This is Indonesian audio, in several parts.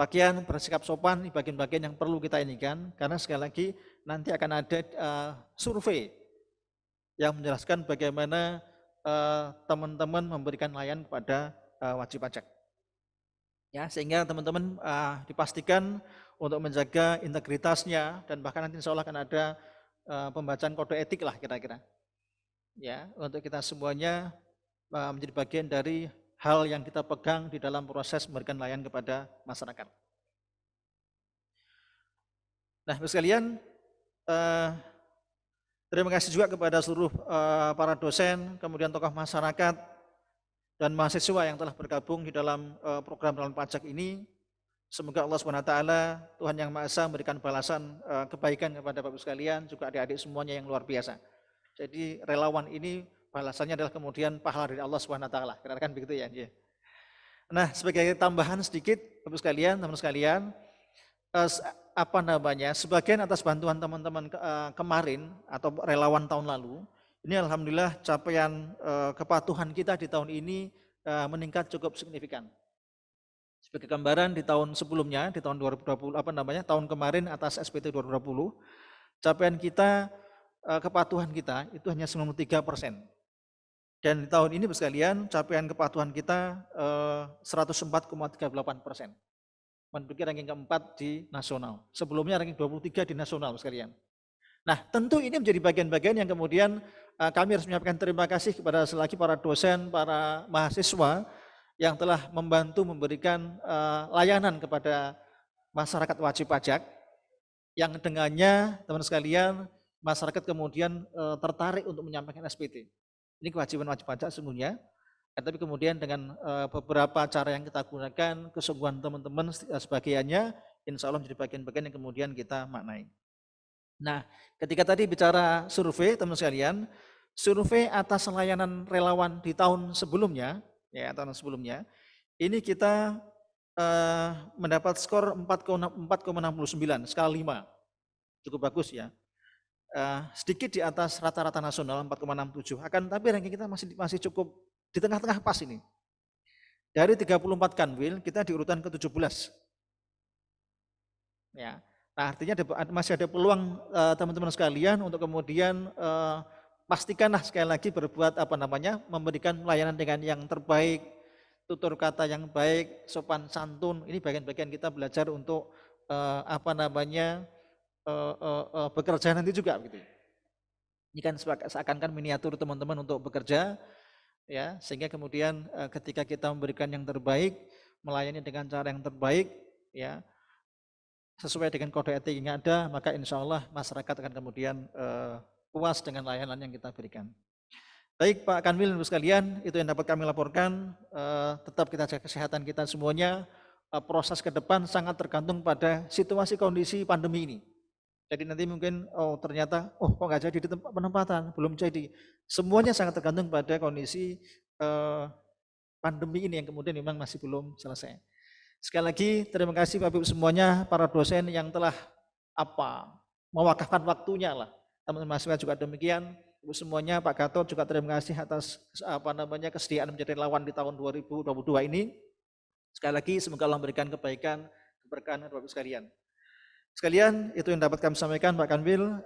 berpakaian, bersikap sopan, di bagian-bagian yang perlu kita inikan, karena sekali lagi nanti akan ada survei yang menjelaskan bagaimana teman-teman memberikan layanan kepada wajib pajak. Ya, sehingga teman-teman dipastikan untuk menjaga integritasnya, dan bahkan nanti insya Allah akan ada pembacaan kode etik lah kira-kira. Ya, untuk kita semuanya menjadi bagian dari hal yang kita pegang di dalam proses memberikan layanan kepada masyarakat. Nah, Bapak sekalian, terima kasih juga kepada seluruh para dosen, kemudian tokoh masyarakat, dan mahasiswa yang telah bergabung di dalam program relawan pajak ini. Semoga Allah SWT, Tuhan Yang Maha Esa, memberikan balasan kebaikan kepada Bapak sekalian, juga adik-adik semuanya yang luar biasa. Jadi relawan ini balasannya adalah kemudian pahala dari Allah SWT, kira-kira begitu ya. Nah, sebagai tambahan sedikit Bapak sekalian, teman-teman sekalian, sebagian atas bantuan teman-teman kemarin atau relawan tahun lalu, ini alhamdulillah capaian kepatuhan kita di tahun ini meningkat cukup signifikan. Sebagai gambaran di tahun sebelumnya, di tahun 2020, tahun kemarin atas SPT 2020, capaian kita, kepatuhan kita itu hanya 93%. Dan di tahun ini sekalian, capaian kepatuhan kita 104,38%. Menduduki ranking keempat di nasional. Sebelumnya ranking 23 di nasional sekalian. Nah, tentu ini menjadi bagian-bagian yang kemudian kami harus menyampaikan terima kasih kepada selagi para dosen, para mahasiswa yang telah membantu memberikan layanan kepada masyarakat wajib pajak, yang dengannya teman sekalian masyarakat kemudian tertarik untuk menyampaikan SPT. Ini kewajiban wajib pajak sesungguhnya, tapi kemudian dengan beberapa cara yang kita gunakan, kesungguhan teman-teman sebagiannya, insya Allah menjadi bagian-bagian yang kemudian kita maknai. Nah, ketika tadi bicara survei, teman sekalian, survei atas layanan relawan di tahun sebelumnya, ya tahun sebelumnya, ini kita mendapat skor 4,69 skala 5, cukup bagus ya. Sedikit di atas rata-rata nasional 4,67. Akan tapi ranking kita masih cukup di tengah-tengah pas ini. Dari 34 kanwil kita di urutan ke-17. Ya. Nah, artinya masih ada peluang teman-teman sekalian untuk kemudian pastikanlah sekali lagi berbuat memberikan pelayanan dengan yang terbaik, tutur kata yang baik, sopan santun. Ini bagian-bagian kita belajar untuk bekerja nanti juga gitu. Ini kan seakan-akan miniatur teman-teman untuk bekerja, ya, sehingga kemudian ketika kita memberikan yang terbaik, melayani dengan cara yang terbaik, ya, sesuai dengan kode etik yang ada, maka insya Allah masyarakat akan kemudian puas dengan layanan yang kita berikan. Baik Pak Kanwil dan sekalian, itu yang dapat kami laporkan. Tetap kita jaga kesehatan kita semuanya. Proses ke depan sangat tergantung pada situasi kondisi pandemi ini. Jadi nanti mungkin ternyata kok nggak jadi di tempat penempatan, belum jadi. Semuanya sangat tergantung pada kondisi pandemi ini yang kemudian memang masih belum selesai. Sekali lagi terima kasih Bapak Ibu semuanya, para dosen yang telah mewakafkan waktunya lah. Teman-teman mahasiswa juga demikian. Ibu semuanya, Pak Gatot juga terima kasih atas kesediaan menjadi relawan di tahun 2022 ini. Sekali lagi semoga Allah memberikan kebaikan, keberkahan Bapak Ibu sekalian. Sekalian itu yang dapat kami sampaikan Pak Kanwil.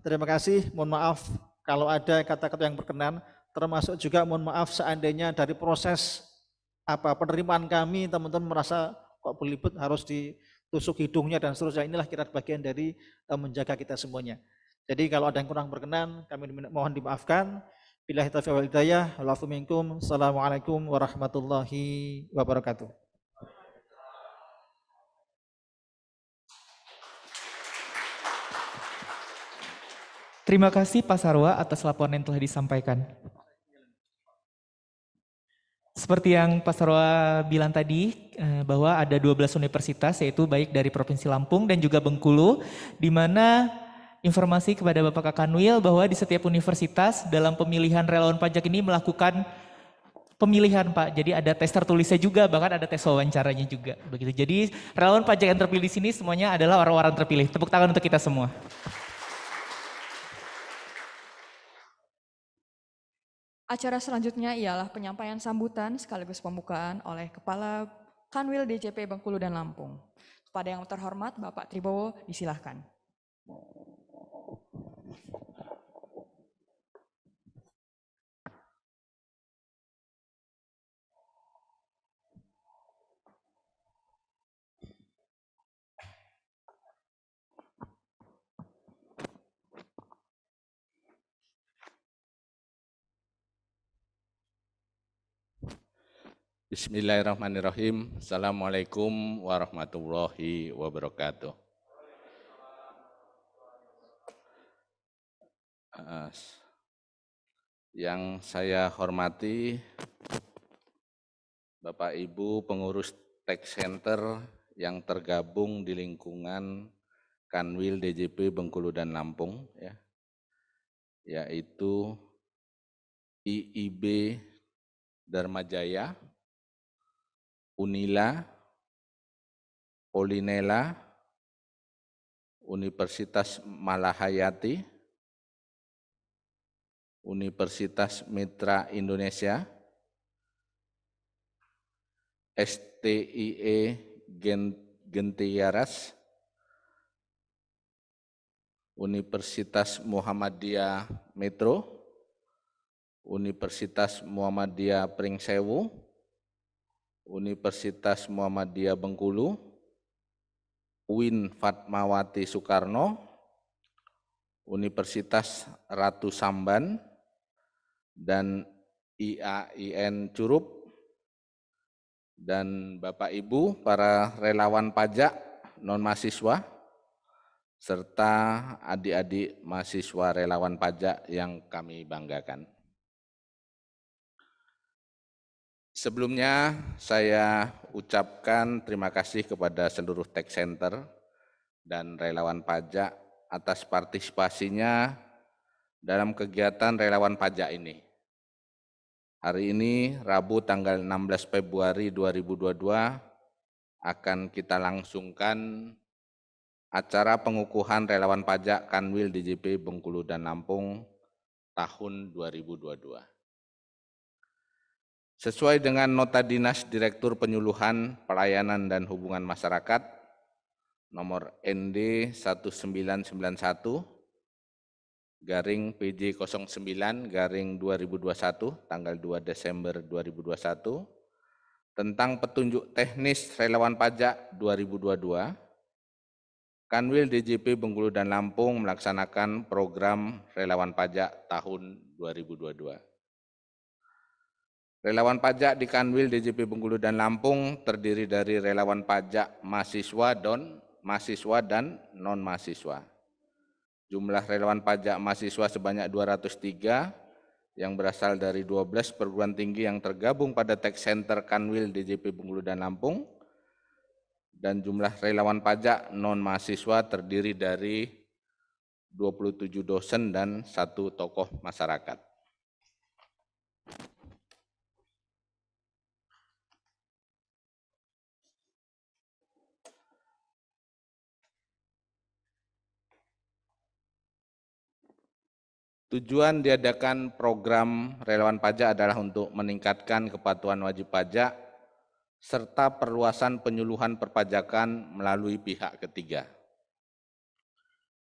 Terima kasih. Mohon maaf kalau ada kata-kata yang berkenan. Termasuk juga mohon maaf seandainya dari proses penerimaan kami teman-teman merasa kok belibet harus ditusuk hidungnya dan seterusnya. Inilah kira bagian dari menjaga kita semuanya. Jadi kalau ada yang kurang berkenan, kami mohon dimaafkan. Billahi taufiq wal hidayah. Assalamualaikum warahmatullahi wabarakatuh. Terima kasih Pak Sarwa atas laporan yang telah disampaikan. Seperti yang Pak Sarwa bilang tadi, bahwa ada 12 universitas, yaitu baik dari Provinsi Lampung dan juga Bengkulu, di mana informasi kepada Bapak Kakanwil bahwa di setiap universitas dalam pemilihan relawan pajak ini melakukan pemilihan Pak. Jadi ada tes tertulisnya juga, bahkan ada tes wawancaranya juga. Begitu. Jadi relawan pajak yang terpilih di sini semuanya adalah orang-orang terpilih. Tepuk tangan untuk kita semua. Acara selanjutnya ialah penyampaian sambutan sekaligus pembukaan oleh Kepala Kanwil DJP Bengkulu dan Lampung. Kepada yang terhormat Bapak Tribowo, disilahkan. Bismillahirrahmanirrahim. Assalamualaikum warahmatullahi wabarakatuh. Yang saya hormati Bapak Ibu pengurus Tech Center yang tergabung di lingkungan Kanwil DJP Bengkulu dan Lampung, yaitu IIB Dharma Jaya, Unila, Polinela, Universitas Malahayati, Universitas Mitra Indonesia, STIE Gentiaras, Universitas Muhammadiyah Metro, Universitas Muhammadiyah Pringsewu, Universitas Muhammadiyah Bengkulu, UIN Fatmawati Soekarno, Universitas Ratu Samban, dan IAIN Curup, dan Bapak Ibu para relawan pajak non-mahasiswa, serta adik-adik mahasiswa relawan pajak yang kami banggakan. Sebelumnya saya ucapkan terima kasih kepada seluruh Tech Center dan relawan pajak atas partisipasinya dalam kegiatan relawan pajak ini. Hari ini, Rabu tanggal 16 Februari 2022, akan kita langsungkan acara pengukuhan relawan pajak Kanwil DJP Bengkulu dan Lampung tahun 2022. Sesuai dengan nota dinas Direktur Penyuluhan, Pelayanan dan Hubungan Masyarakat nomor ND 1991 garing PJ 09 garing 2021 tanggal 2 Desember 2021 tentang petunjuk teknis relawan pajak 2022, Kanwil DJP Bengkulu dan Lampung melaksanakan program relawan pajak tahun 2022. Relawan pajak di Kanwil DJP Bengkulu dan Lampung terdiri dari relawan pajak mahasiswa dan non-mahasiswa. Jumlah relawan pajak mahasiswa sebanyak 203 yang berasal dari 12 perguruan tinggi yang tergabung pada Tech Center Kanwil DJP Bengkulu dan Lampung, dan jumlah relawan pajak non-mahasiswa terdiri dari 27 dosen dan 1 tokoh masyarakat. Tujuan diadakan program relawan pajak adalah untuk meningkatkan kepatuhan wajib pajak serta perluasan penyuluhan perpajakan melalui pihak ketiga.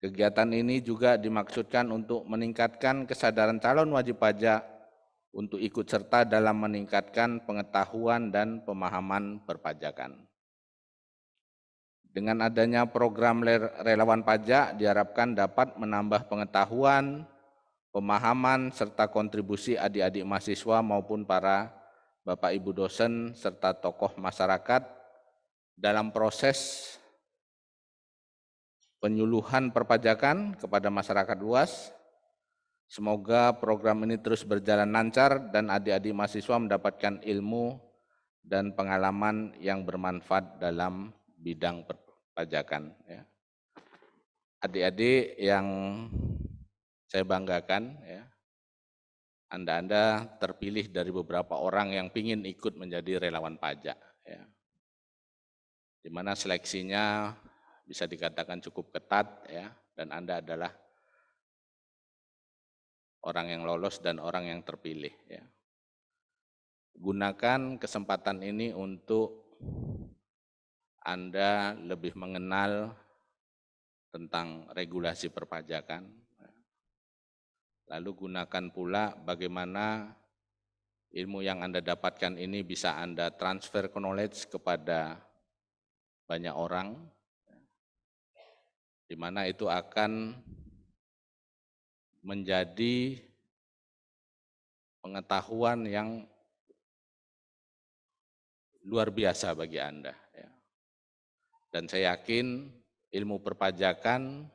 Kegiatan ini juga dimaksudkan untuk meningkatkan kesadaran calon wajib pajak untuk ikut serta dalam meningkatkan pengetahuan dan pemahaman perpajakan. Dengan adanya program relawan pajak diharapkan dapat menambah pengetahuan, pemahaman, serta kontribusi adik-adik mahasiswa maupun para Bapak Ibu dosen serta tokoh masyarakat dalam proses penyuluhan perpajakan kepada masyarakat luas. Semoga program ini terus berjalan lancar dan adik-adik mahasiswa mendapatkan ilmu dan pengalaman yang bermanfaat dalam bidang perpajakan. Adik-adik yang saya banggakan, Anda terpilih dari beberapa orang yang ingin ikut menjadi relawan pajak, di mana seleksinya bisa dikatakan cukup ketat, dan Anda adalah orang yang lolos dan orang yang terpilih. Gunakan kesempatan ini untuk Anda lebih mengenal tentang regulasi perpajakan. Lalu gunakan pula bagaimana ilmu yang Anda dapatkan ini bisa Anda transfer knowledge kepada banyak orang, di mana itu akan menjadi pengetahuan yang luar biasa bagi Anda. Dan saya yakin ilmu perpajakan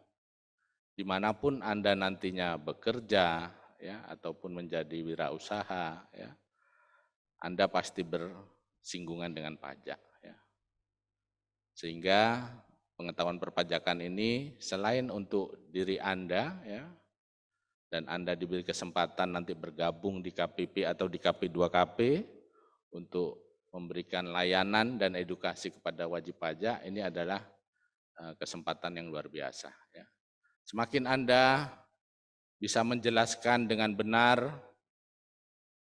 dimanapun Anda nantinya bekerja ataupun menjadi wirausaha, Anda pasti bersinggungan dengan pajak. Sehingga pengetahuan perpajakan ini selain untuk diri Anda, dan Anda diberi kesempatan nanti bergabung di KPP atau di KP2KP untuk memberikan layanan dan edukasi kepada wajib pajak, ini adalah kesempatan yang luar biasa. Semakin Anda bisa menjelaskan dengan benar,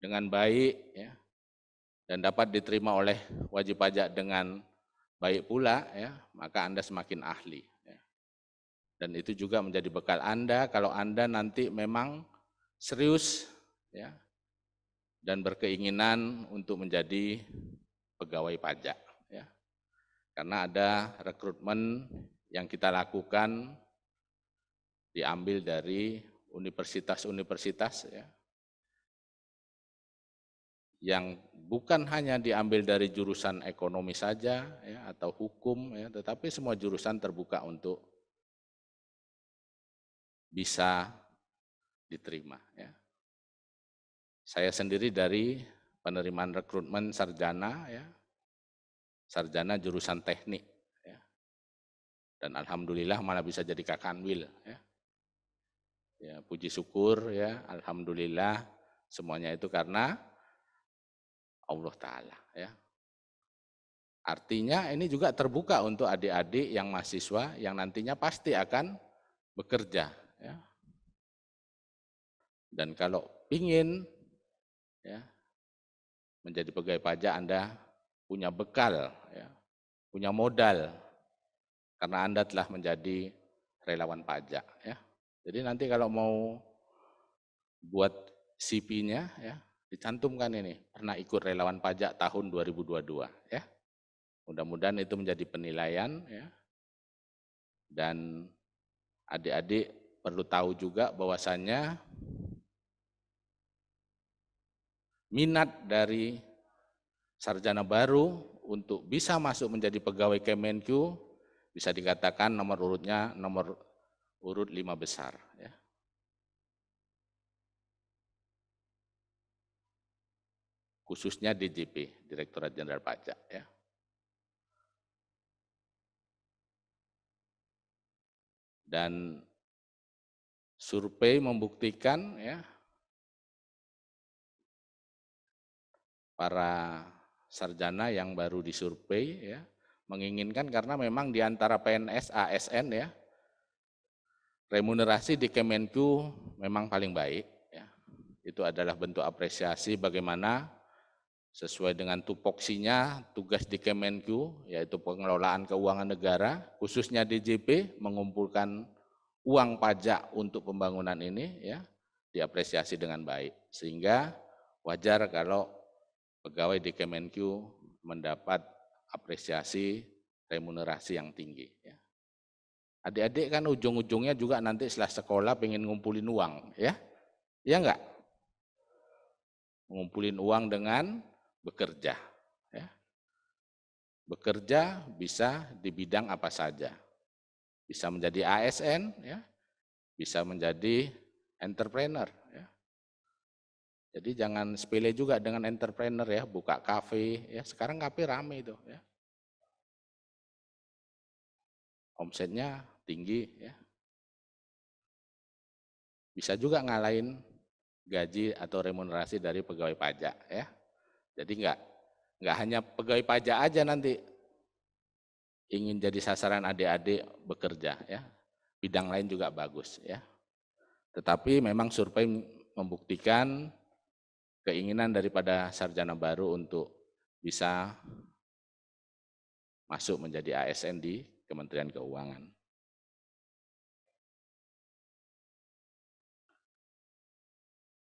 dengan baik, dan dapat diterima oleh wajib pajak dengan baik pula, maka Anda semakin ahli. Dan itu juga menjadi bekal Anda kalau Anda nanti memang serius dan berkeinginan untuk menjadi pegawai pajak. Karena ada rekrutmen yang kita lakukan diambil dari universitas-universitas yang bukan hanya diambil dari jurusan ekonomi saja atau hukum, tetapi semua jurusan terbuka untuk bisa diterima. Saya sendiri dari penerimaan rekrutmen sarjana, sarjana jurusan teknik, dan alhamdulillah malah bisa jadi kakanwil. Puji syukur, alhamdulillah semuanya itu karena Allah Ta'ala. Artinya ini juga terbuka untuk adik-adik yang mahasiswa yang nantinya pasti akan bekerja. Dan kalau ingin menjadi pegawai pajak, Anda punya bekal, punya modal, karena Anda telah menjadi relawan pajak. Jadi nanti kalau mau buat CV-nya, dicantumkan ini, pernah ikut relawan pajak tahun 2022. Mudah-mudahan itu menjadi penilaian, dan adik-adik perlu tahu juga bahwasannya minat dari sarjana baru untuk bisa masuk menjadi pegawai Kemenku bisa dikatakan nomor urutnya nomor urut 5 besar. Khususnya DJP, Direktorat Jenderal Pajak. Dan survei membuktikan para sarjana yang baru disurvei menginginkan, karena memang di antara PNS, ASN remunerasi di Kemenku memang paling baik. Itu adalah bentuk apresiasi bagaimana sesuai dengan tupoksinya tugas di Kemenku, yaitu pengelolaan keuangan negara, khususnya DJP mengumpulkan uang pajak untuk pembangunan ini diapresiasi dengan baik. Sehingga wajar kalau pegawai di Kemenku mendapat apresiasi remunerasi yang tinggi. Adik-adik kan ujung-ujungnya juga nanti setelah sekolah pengen ngumpulin uang, ya enggak? Ngumpulin uang dengan bekerja. Bekerja bisa di bidang apa saja. Bisa menjadi ASN, bisa menjadi entrepreneur. Jadi jangan sepele juga dengan entrepreneur buka kafe, sekarang kafe rame itu. Omsetnya tinggi, bisa juga ngalahin gaji atau remunerasi dari pegawai pajak. Jadi enggak hanya pegawai pajak aja nanti ingin jadi sasaran adik-adik bekerja, bidang lain juga bagus. Tetapi memang survei membuktikan keinginan daripada sarjana baru untuk bisa masuk menjadi ASN di Kementerian Keuangan.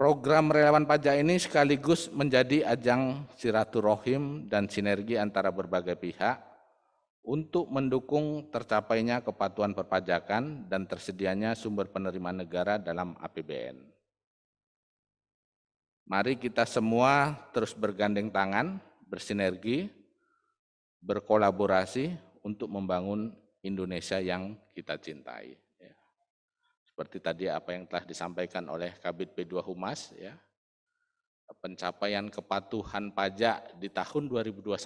Program relawan pajak ini sekaligus menjadi ajang silaturahim dan sinergi antara berbagai pihak untuk mendukung tercapainya kepatuhan perpajakan dan tersedianya sumber penerimaan negara dalam APBN. Mari kita semua terus bergandeng tangan, bersinergi, berkolaborasi untuk membangun Indonesia yang kita cintai. Seperti tadi apa yang telah disampaikan oleh Kabid P2 Humas, ya, pencapaian kepatuhan pajak di tahun 2021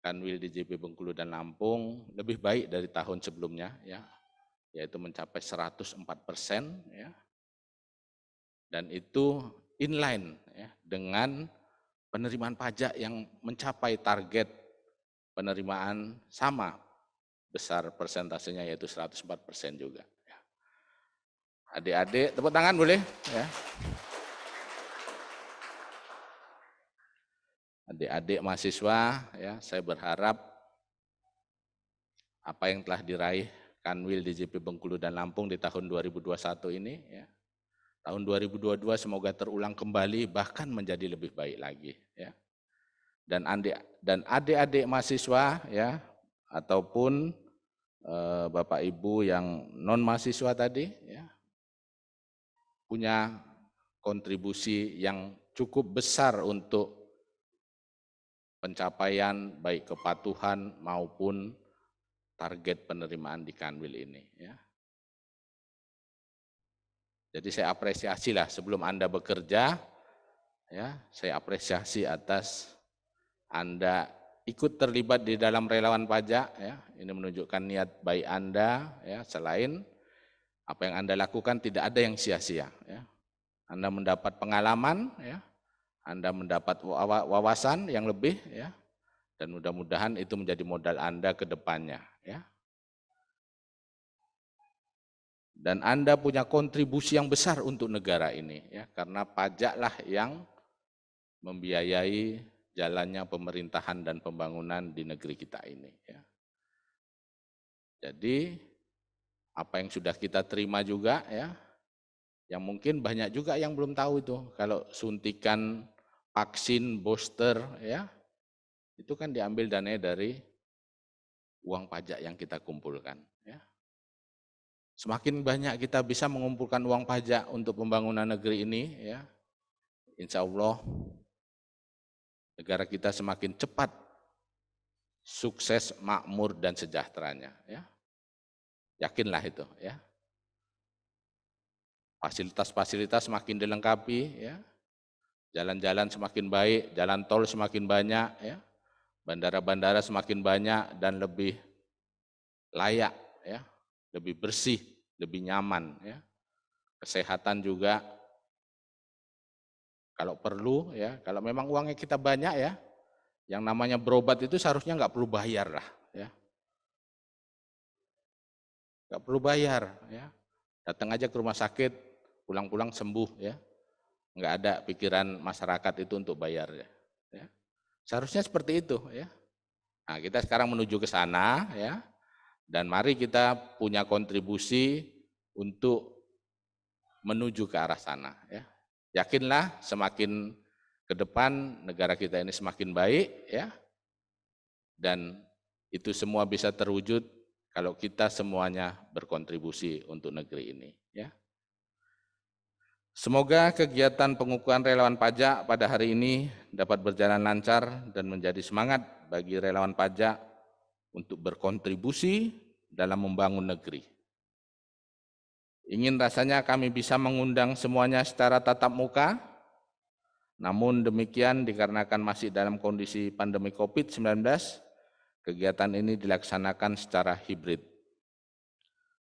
Kanwil DJP Bengkulu dan Lampung lebih baik dari tahun sebelumnya, ya, yaitu mencapai 104%, ya, dan itu inline, ya, dengan penerimaan pajak yang mencapai target penerimaan sama besar persentasenya, yaitu 104% juga. Adik-adik, tepuk tangan boleh? Ya. Adik-adik mahasiswa, ya, saya berharap apa yang telah diraih Kanwil DJP Bengkulu dan Lampung di tahun 2021 ini, ya, tahun 2022 semoga terulang kembali bahkan menjadi lebih baik lagi, ya. Dan adik-adik mahasiswa, ya, ataupun Bapak Ibu yang non mahasiswa tadi, ya, punya kontribusi yang cukup besar untuk pencapaian baik kepatuhan maupun target penerimaan di Kanwil ini, ya. Jadi saya apresiasi lah sebelum Anda bekerja, ya, saya apresiasi atas Anda ikut terlibat di dalam relawan pajak, ya. Ini menunjukkan niat baik Anda, ya. Selain apa yang Anda lakukan tidak ada yang sia-sia, ya. Anda mendapat pengalaman, ya. Anda mendapat wawasan yang lebih, ya. Dan mudah-mudahan itu menjadi modal Anda ke depannya, ya. Dan Anda punya kontribusi yang besar untuk negara ini, ya, karena pajaklah yang membiayai jalannya pemerintahan dan pembangunan di negeri kita ini, ya. Jadi apa yang sudah kita terima juga, ya, yang mungkin banyak juga yang belum tahu itu, kalau suntikan vaksin booster, ya, itu kan diambil dananya dari uang pajak yang kita kumpulkan, ya. Semakin banyak kita bisa mengumpulkan uang pajak untuk pembangunan negeri ini, ya, insya Allah negara kita semakin cepat sukses, makmur dan sejahteranya, ya. Yakinlah itu, ya. Fasilitas-fasilitas semakin dilengkapi, ya. Jalan-jalan semakin baik, jalan tol semakin banyak, ya. Bandara-bandara semakin banyak dan lebih layak, ya. Lebih bersih, lebih nyaman, ya. Kesehatan juga kalau perlu, ya, kalau memang uangnya kita banyak, ya, yang namanya berobat itu seharusnya nggak perlu bayar lah, ya. Nggak perlu bayar, ya. Datang aja ke rumah sakit, pulang-pulang sembuh, ya. Nggak ada pikiran masyarakat itu untuk bayar, ya. Seharusnya seperti itu, ya. Nah, kita sekarang menuju ke sana, ya. Dan mari kita punya kontribusi untuk menuju ke arah sana, ya. Yakinlah semakin ke depan negara kita ini semakin baik, ya. Dan itu semua bisa terwujud kalau kita semuanya berkontribusi untuk negeri ini, ya. Semoga kegiatan pengukuhan relawan pajak pada hari ini dapat berjalan lancar dan menjadi semangat bagi relawan pajak untuk berkontribusi dalam membangun negeri. Ingin rasanya kami bisa mengundang semuanya secara tatap muka, namun demikian dikarenakan masih dalam kondisi pandemi COVID-19, kegiatan ini dilaksanakan secara hibrid.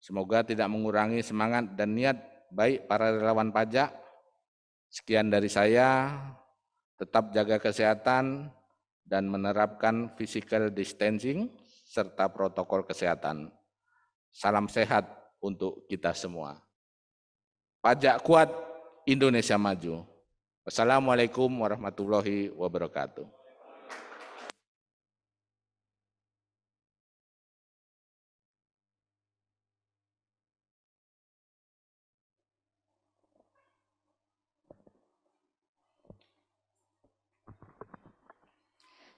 Semoga tidak mengurangi semangat dan niat baik para relawan pajak. Sekian dari saya, tetap jaga kesehatan dan menerapkan physical distancing serta protokol kesehatan. Salam sehat untuk kita semua. Pajak kuat, Indonesia maju. Wassalamualaikum warahmatullahi wabarakatuh.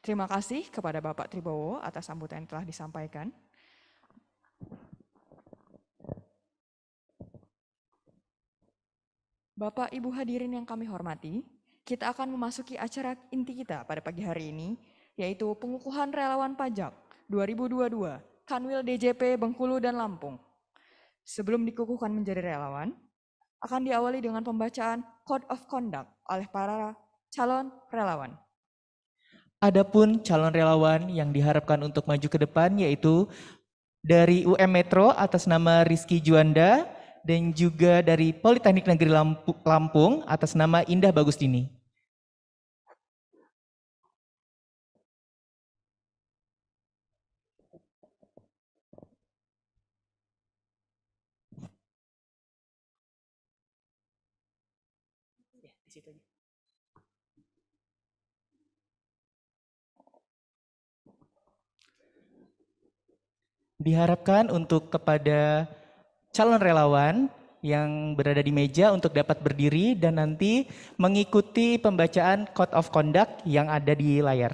Terima kasih kepada Bapak Tribowo atas sambutan yang telah disampaikan. Bapak Ibu hadirin yang kami hormati, kita akan memasuki acara inti kita pada pagi hari ini, yaitu pengukuhan relawan pajak 2022, Kanwil DJP Bengkulu dan Lampung. Sebelum dikukuhkan menjadi relawan, akan diawali dengan pembacaan Code of Conduct oleh para calon relawan. Adapun calon relawan yang diharapkan untuk maju ke depan yaitu dari UM Metro atas nama Rizky Juanda dan juga dari Politeknik Negeri Lampung atas nama Indah Bagustini. Diharapkan untuk kepada calon relawan yang berada di meja untuk dapat berdiri dan nanti mengikuti pembacaan Code of Conduct yang ada di layar.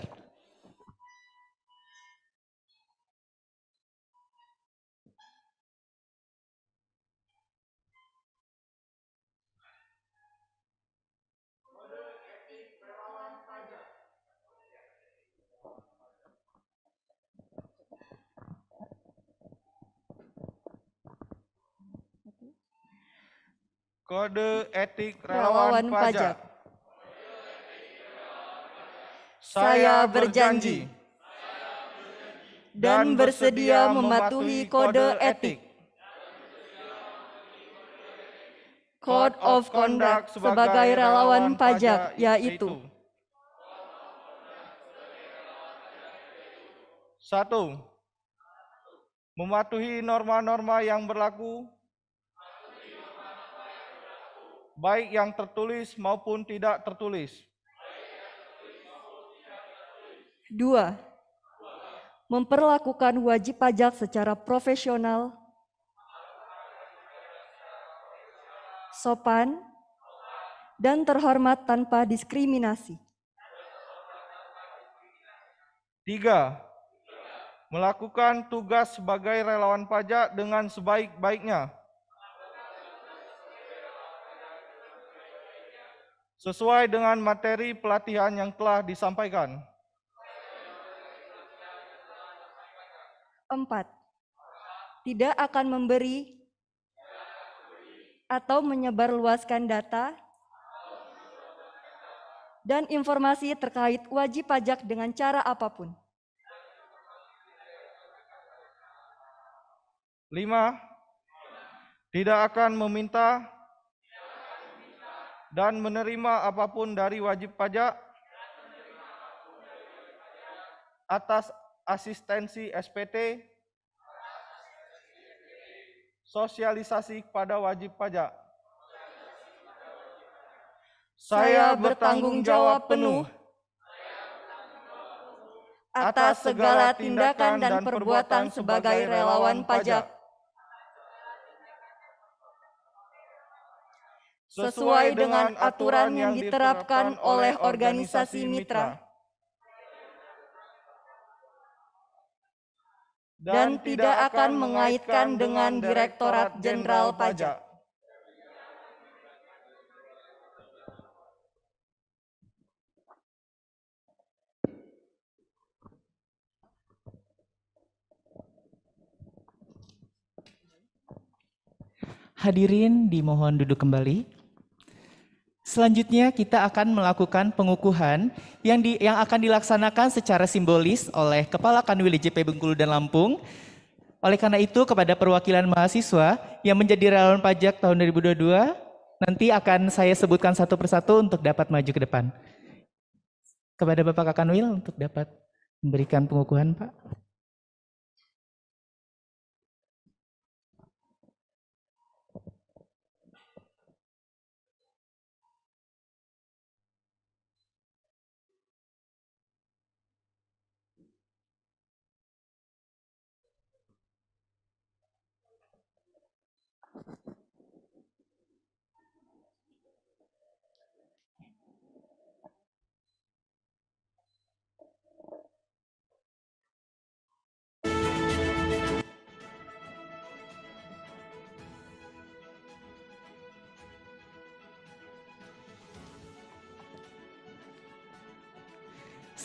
Kode etik relawan pajak. Saya berjanji dan bersedia mematuhi kode etik, Code of Conduct sebagai relawan pajak, yaitu 1. Mematuhi norma-norma yang berlaku, baik yang tertulis maupun tidak tertulis. 2. Memperlakukan wajib pajak secara profesional, sopan, dan terhormat tanpa diskriminasi. 3. Melakukan tugas sebagai relawan pajak dengan sebaik-baiknya, sesuai dengan materi pelatihan yang telah disampaikan. 4. Tidak akan memberi atau menyebarluaskan data dan informasi terkait wajib pajak dengan cara apapun. 5. Tidak akan meminta dan menerima apapun dari wajib pajak atas asistensi SPT, sosialisasi kepada wajib pajak. Saya bertanggung jawab penuh Atas segala tindakan dan perbuatan sebagai relawan pajak, sesuai dengan aturan yang diterapkan oleh organisasi mitra, dan tidak akan mengaitkan dengan Direktorat Jenderal Pajak. Hadirin dimohon duduk kembali. Selanjutnya kita akan melakukan pengukuhan yang akan dilaksanakan secara simbolis oleh Kepala Kanwil DJP Bengkulu dan Lampung. Oleh karena itu kepada perwakilan mahasiswa yang menjadi relawan pajak tahun 2022 nanti akan saya sebutkan satu persatu untuk dapat maju ke depan. Kepada Bapak Kakanwil untuk dapat memberikan pengukuhan, Pak.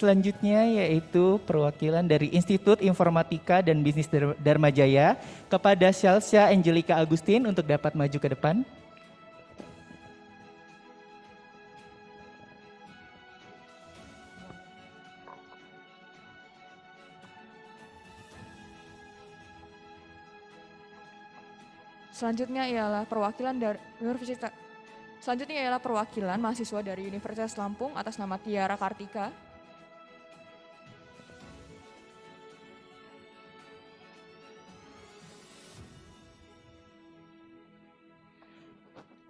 Selanjutnya yaitu perwakilan dari Institut Informatika dan Bisnis Dharma Jaya kepada Syalsya Angelica Agustin untuk dapat maju ke depan. Selanjutnya ialah perwakilan mahasiswa dari Universitas Lampung atas nama Tiara Kartika.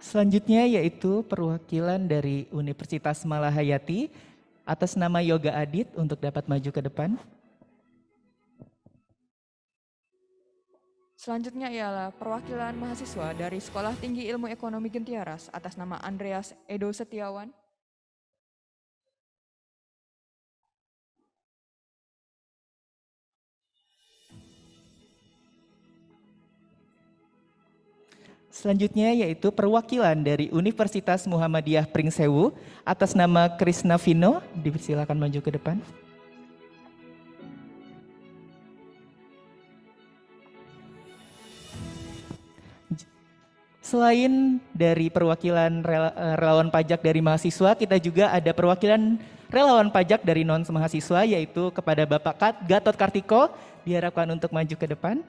Selanjutnya yaitu perwakilan dari Universitas Malahayati atas nama Yoga Adit untuk dapat maju ke depan. Selanjutnya ialah perwakilan mahasiswa dari Sekolah Tinggi Ilmu Ekonomi Gentiaras atas nama Andreas Edo Setiawan. Selanjutnya yaitu perwakilan dari Universitas Muhammadiyah Pringsewu atas nama Krisna Vino, dipersilakan maju ke depan. Selain dari perwakilan relawan pajak dari mahasiswa, kita juga ada perwakilan relawan pajak dari non-mahasiswa, yaitu kepada Bapak Gatot Kartiko, diharapkan untuk maju ke depan.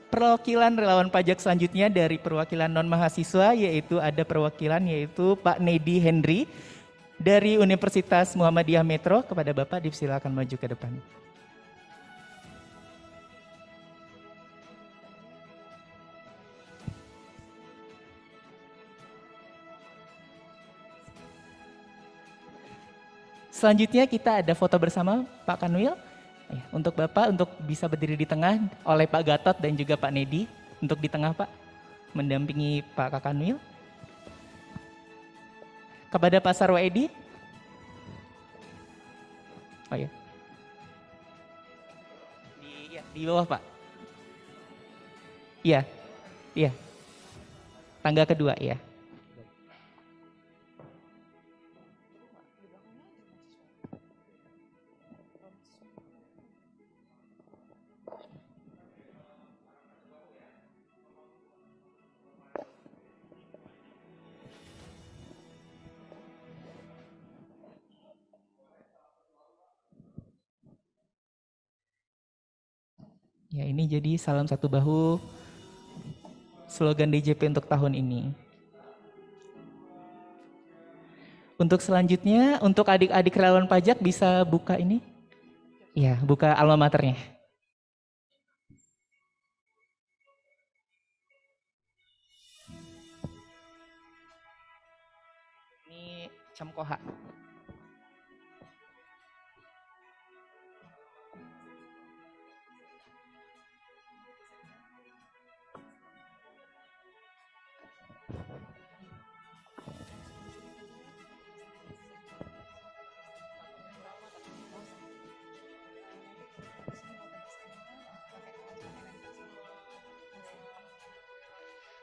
Perwakilan relawan pajak selanjutnya dari perwakilan non-mahasiswa, yaitu ada perwakilan yaitu Pak Nedi Henry, dari Universitas Muhammadiyah Metro, kepada Bapak dipersilakan maju ke depan. Selanjutnya kita ada foto bersama Pak Kanwil. Untuk Bapak untuk bisa berdiri di tengah oleh Pak Gatot dan juga Pak Nedi. Untuk di tengah Pak, mendampingi Pak Kanwil. Kepada Pak Sarwa Edi. Oh ya. Di bawah Pak. Iya. Iya. Tangga kedua ya. Ya, ini jadi salam satu bahu slogan DJP untuk tahun ini. Untuk selanjutnya, untuk adik-adik relawan pajak bisa buka ini. Ya, buka alma maternya. Ini Camkoha.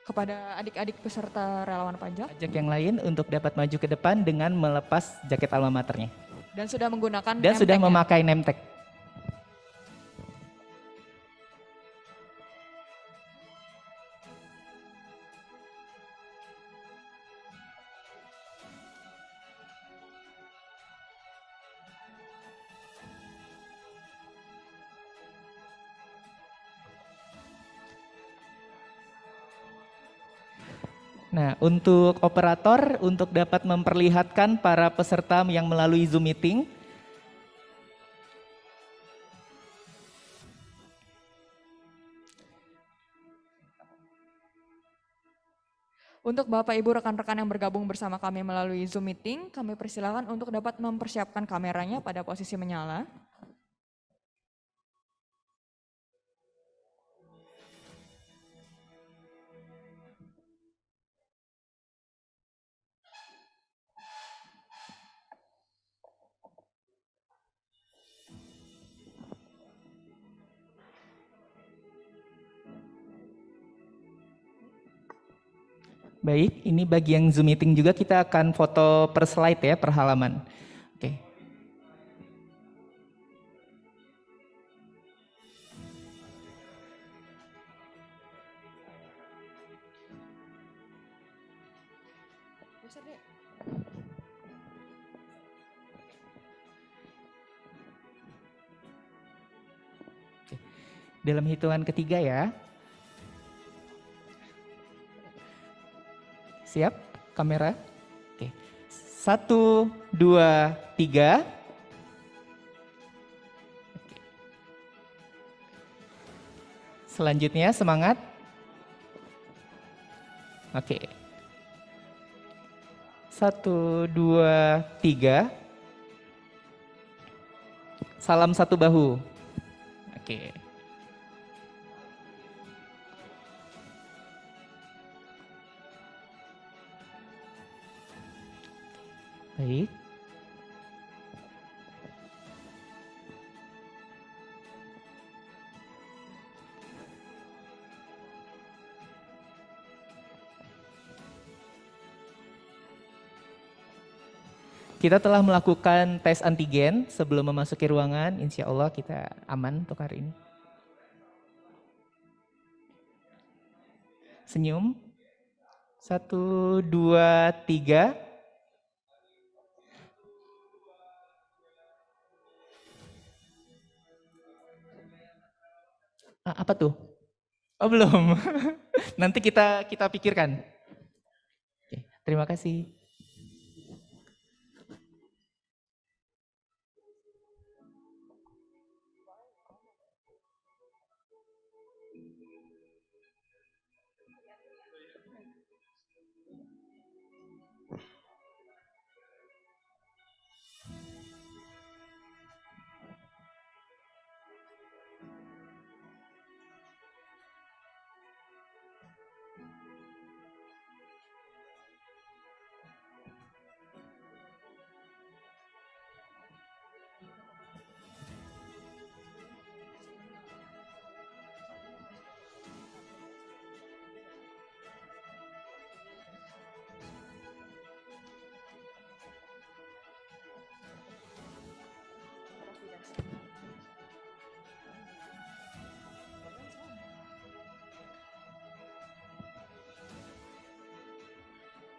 Kepada adik-adik peserta relawan pajak. Pajak yang lain untuk dapat maju ke depan dengan melepas jaket alma maternya. Dan sudah menggunakan dan sudah memakai name tag. Nah, untuk operator, untuk dapat memperlihatkan para peserta yang melalui Zoom meeting. Untuk Bapak Ibu rekan-rekan yang bergabung bersama kami melalui Zoom meeting, kami persilakan untuk dapat mempersiapkan kameranya pada posisi menyala. Baik, ini bagi yang Zoom meeting juga kita akan foto per slide ya, per halaman. Oke. Dalam hitungan ketiga ya. Siap kamera? Oke. 1, 2, 3. Selanjutnya semangat. Oke. 1, 2, 3. Salam satu bahu. Oke. Baik. Kita telah melakukan tes antigen sebelum memasuki ruangan. Insya Allah kita aman untuk hari ini. Senyum. 1, 2, 3. Apa tuh? Oh belum. Nanti kita pikirkan. Oke, terima kasih.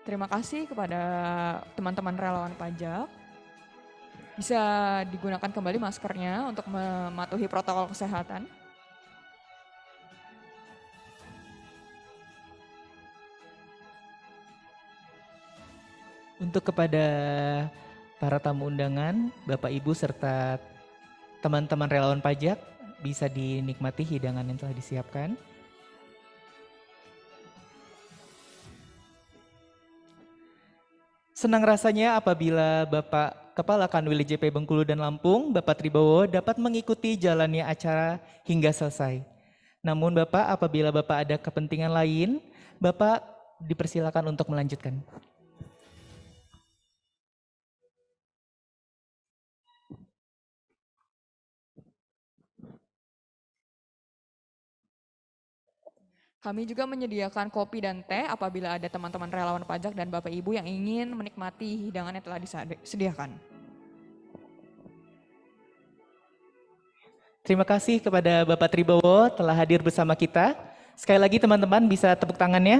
Terima kasih kepada teman-teman relawan pajak. Bisa digunakan kembali maskernya untuk mematuhi protokol kesehatan. Untuk kepada para tamu undangan, Bapak Ibu serta teman-teman relawan pajak, bisa dinikmati hidangan yang telah disiapkan. Senang rasanya apabila Bapak Kepala Kanwil DJP Bengkulu dan Lampung, Bapak Tribowo, dapat mengikuti jalannya acara hingga selesai. Namun Bapak, apabila Bapak ada kepentingan lain, Bapak dipersilakan untuk melanjutkan. Kami juga menyediakan kopi dan teh apabila ada teman-teman relawan pajak dan Bapak Ibu yang ingin menikmati hidangan yang telah disediakan. Terima kasih kepada Bapak Tribowo telah hadir bersama kita. Sekali lagi teman-teman bisa tepuk tangannya.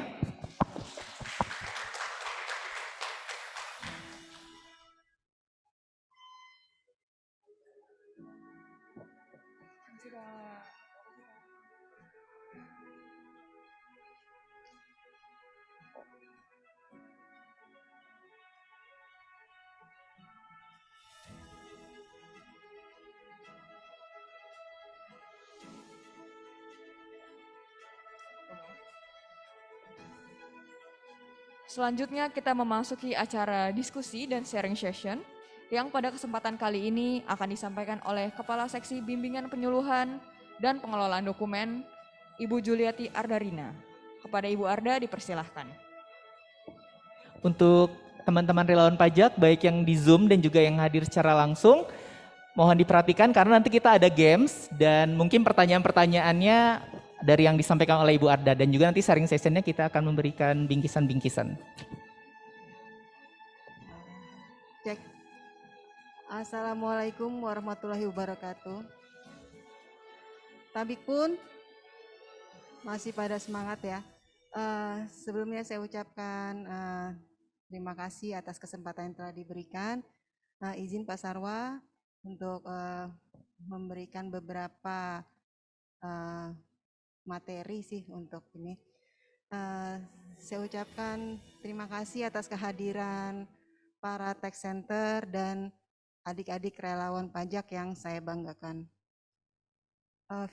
Selanjutnya kita memasuki acara diskusi dan sharing session yang pada kesempatan kali ini akan disampaikan oleh Kepala Seksi Bimbingan Penyuluhan dan Pengelolaan Dokumen, Ibu Juliati Ardarina. Kepada Ibu Arda dipersilahkan. Untuk teman-teman relawan pajak, baik yang di Zoom dan juga yang hadir secara langsung, mohon diperhatikan karena nanti kita ada games dan mungkin pertanyaan-pertanyaannya dari yang disampaikan oleh Ibu Arda, dan juga nanti sharing sessionnya kita akan memberikan bingkisan-bingkisan. Cek. Assalamualaikum warahmatullahi wabarakatuh. Tabik pun masih pada semangat ya. Sebelumnya saya ucapkan terima kasih atas kesempatan yang telah diberikan. Izin Pak Sarwa untuk memberikan beberapa materi sih untuk ini. Saya ucapkan terima kasih atas kehadiran para tech center dan adik-adik relawan pajak yang saya banggakan.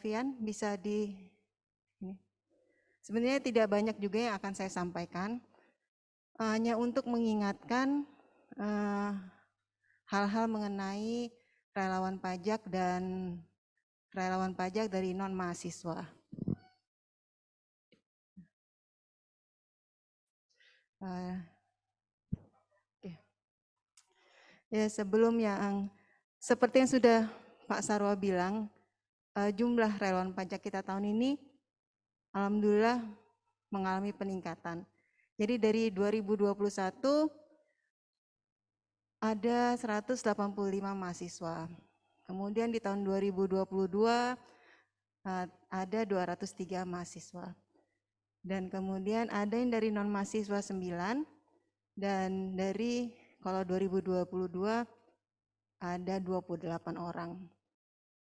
Vian bisa di ini. Sebenarnya tidak banyak juga yang akan saya sampaikan, hanya untuk mengingatkan hal-hal mengenai relawan pajak dan relawan pajak dari non-mahasiswa. Ya, sebelum yang seperti yang sudah Pak Sarwa bilang, jumlah relawan pajak kita tahun ini alhamdulillah mengalami peningkatan. Jadi dari 2021 ada 185 mahasiswa. Kemudian di tahun 2022 ada 203 mahasiswa. Dan kemudian ada yang dari non mahasiswa 9 dan dari kalau 2022 ada 28 orang.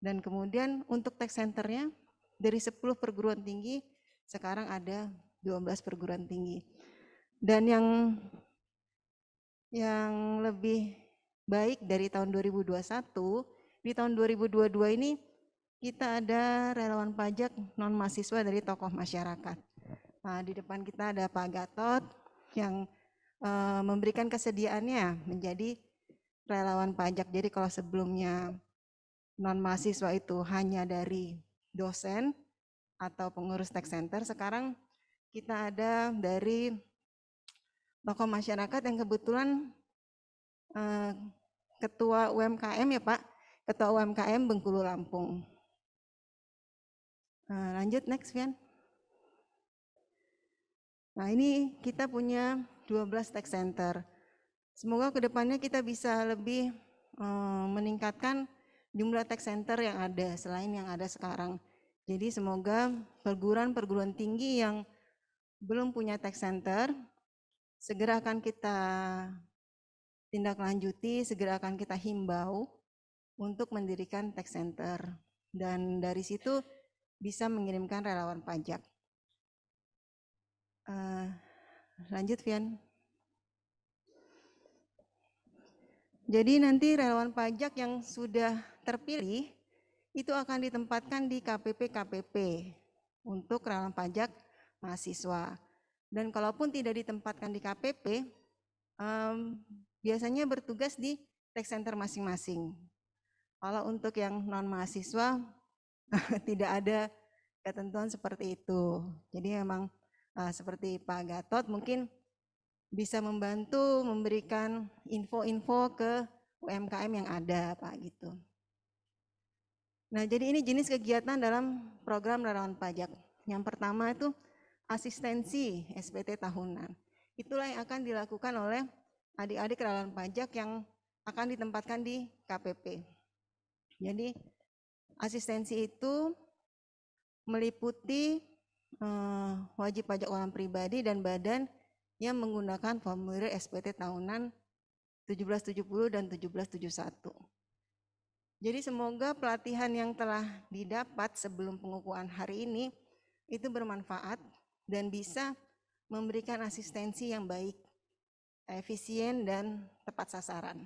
Dan kemudian untuk tech centernya dari 10 perguruan tinggi sekarang ada 12 perguruan tinggi. Dan yang lebih baik dari tahun 2021, di tahun 2022 ini kita ada relawan pajak non mahasiswa dari tokoh masyarakat. Nah, di depan kita ada Pak Gatot yang memberikan kesediaannya menjadi relawan pajak. Jadi kalau sebelumnya non mahasiswa itu hanya dari dosen atau pengurus tech center, sekarang kita ada dari tokoh masyarakat yang kebetulan ketua UMKM ya Pak, ketua UMKM Bengkulu Lampung. Lanjut next Vian. Nah ini kita punya 12 tech center. Semoga kedepannya kita bisa lebih meningkatkan jumlah tech center yang ada selain yang ada sekarang. Jadi semoga perguruan tinggi yang belum punya tech center segera akan kita tindak lanjuti, segera akan kita himbau untuk mendirikan tech center dan dari situ bisa mengirimkan relawan pajak. Lanjut Vian. Jadi nanti relawan pajak yang sudah terpilih itu akan ditempatkan di KPP untuk relawan pajak mahasiswa. Dan kalaupun tidak ditempatkan di KPP, biasanya bertugas di tech center masing-masing. Kalau untuk yang non mahasiswa tidak ada ketentuan seperti itu. Jadi memang seperti Pak Gatot mungkin bisa membantu memberikan info-info ke UMKM yang ada Pak gitu. Nah jadi ini jenis kegiatan dalam program relawan pajak. Yang pertama itu asistensi SPT tahunan. Itulah yang akan dilakukan oleh adik-adik relawan pajak yang akan ditempatkan di KPP. Jadi asistensi itu meliputi wajib pajak orang pribadi dan badan yang menggunakan formulir SPT tahunan 1770 dan 1771. Jadi semoga pelatihan yang telah didapat sebelum pengukuhan hari ini itu bermanfaat dan bisa memberikan asistensi yang baik, efisien dan tepat sasaran.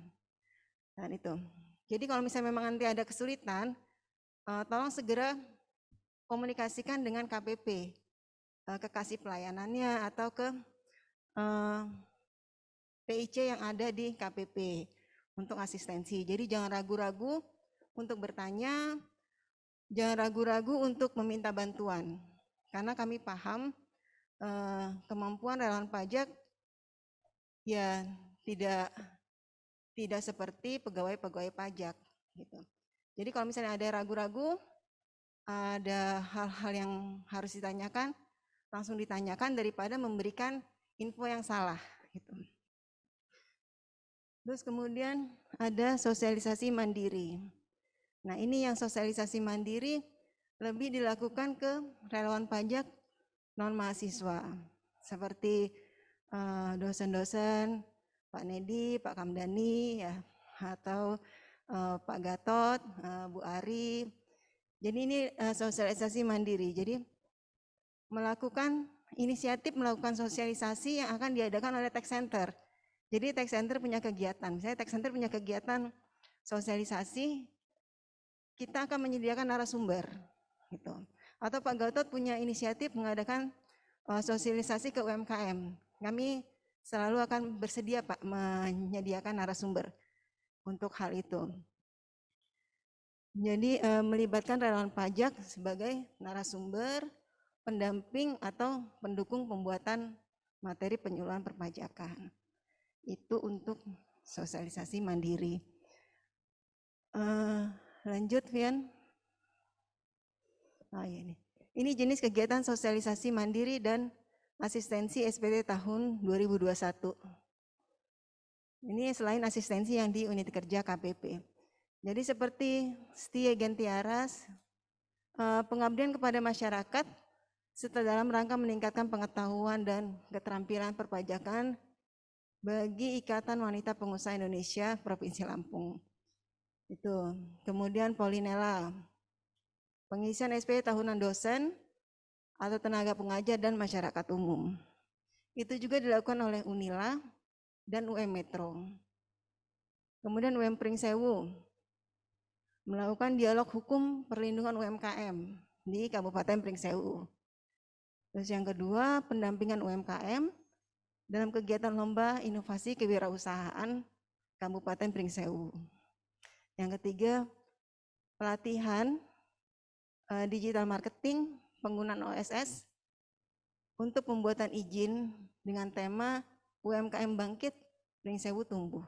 Dan itu. Jadi kalau misalnya memang nanti ada kesulitan, tolong segera komunikasikan dengan KPP, ke kasih pelayanannya atau ke PIC yang ada di KPP untuk asistensi. Jadi jangan ragu-ragu untuk bertanya, jangan ragu-ragu untuk meminta bantuan. Karena kami paham kemampuan relawan pajak ya tidak seperti pegawai-pegawai pajak gitu. Jadi kalau misalnya ada ragu-ragu, ada hal-hal yang harus ditanyakan, langsung ditanyakan daripada memberikan info yang salah gitu. Terus kemudian ada sosialisasi mandiri. Nah, ini yang sosialisasi mandiri lebih dilakukan ke relawan pajak non mahasiswa seperti dosen-dosen, Pak Nedi, Pak Kamdani ya, atau Pak Gatot, Bu Ari. Jadi ini sosialisasi mandiri. Jadi melakukan inisiatif melakukan sosialisasi yang akan diadakan oleh Tech Center. Jadi Tech Center punya kegiatan, misalnya Tech Center punya kegiatan sosialisasi, kita akan menyediakan narasumber gitu. Atau Pak Gatot punya inisiatif mengadakan sosialisasi ke UMKM. Kami selalu akan bersedia Pak menyediakan narasumber untuk hal itu. Jadi melibatkan relawan pajak sebagai narasumber, pendamping atau pendukung pembuatan materi penyuluhan perpajakan. Itu untuk sosialisasi mandiri. Lanjut, Vian. Ini jenis kegiatan sosialisasi mandiri dan asistensi SPT tahun 2021. Ini selain asistensi yang di unit kerja KPP. Jadi seperti setia Gentiaras, pengabdian kepada masyarakat serta dalam rangka meningkatkan pengetahuan dan keterampilan perpajakan bagi Ikatan Wanita Pengusaha Indonesia Provinsi Lampung. Itu. Kemudian Polinella, pengisian SPT tahunan dosen atau tenaga pengajar dan masyarakat umum. Itu juga dilakukan oleh Unila dan UM Metro. Kemudian UM Pringsewu melakukan dialog hukum perlindungan UMKM di Kabupaten Pringsewu. Terus yang kedua, pendampingan UMKM dalam kegiatan lomba inovasi kewirausahaan Kabupaten Pringsewu. Yang ketiga, pelatihan digital marketing penggunaan OSS untuk pembuatan izin dengan tema UMKM bangkit, Pringsewu tumbuh.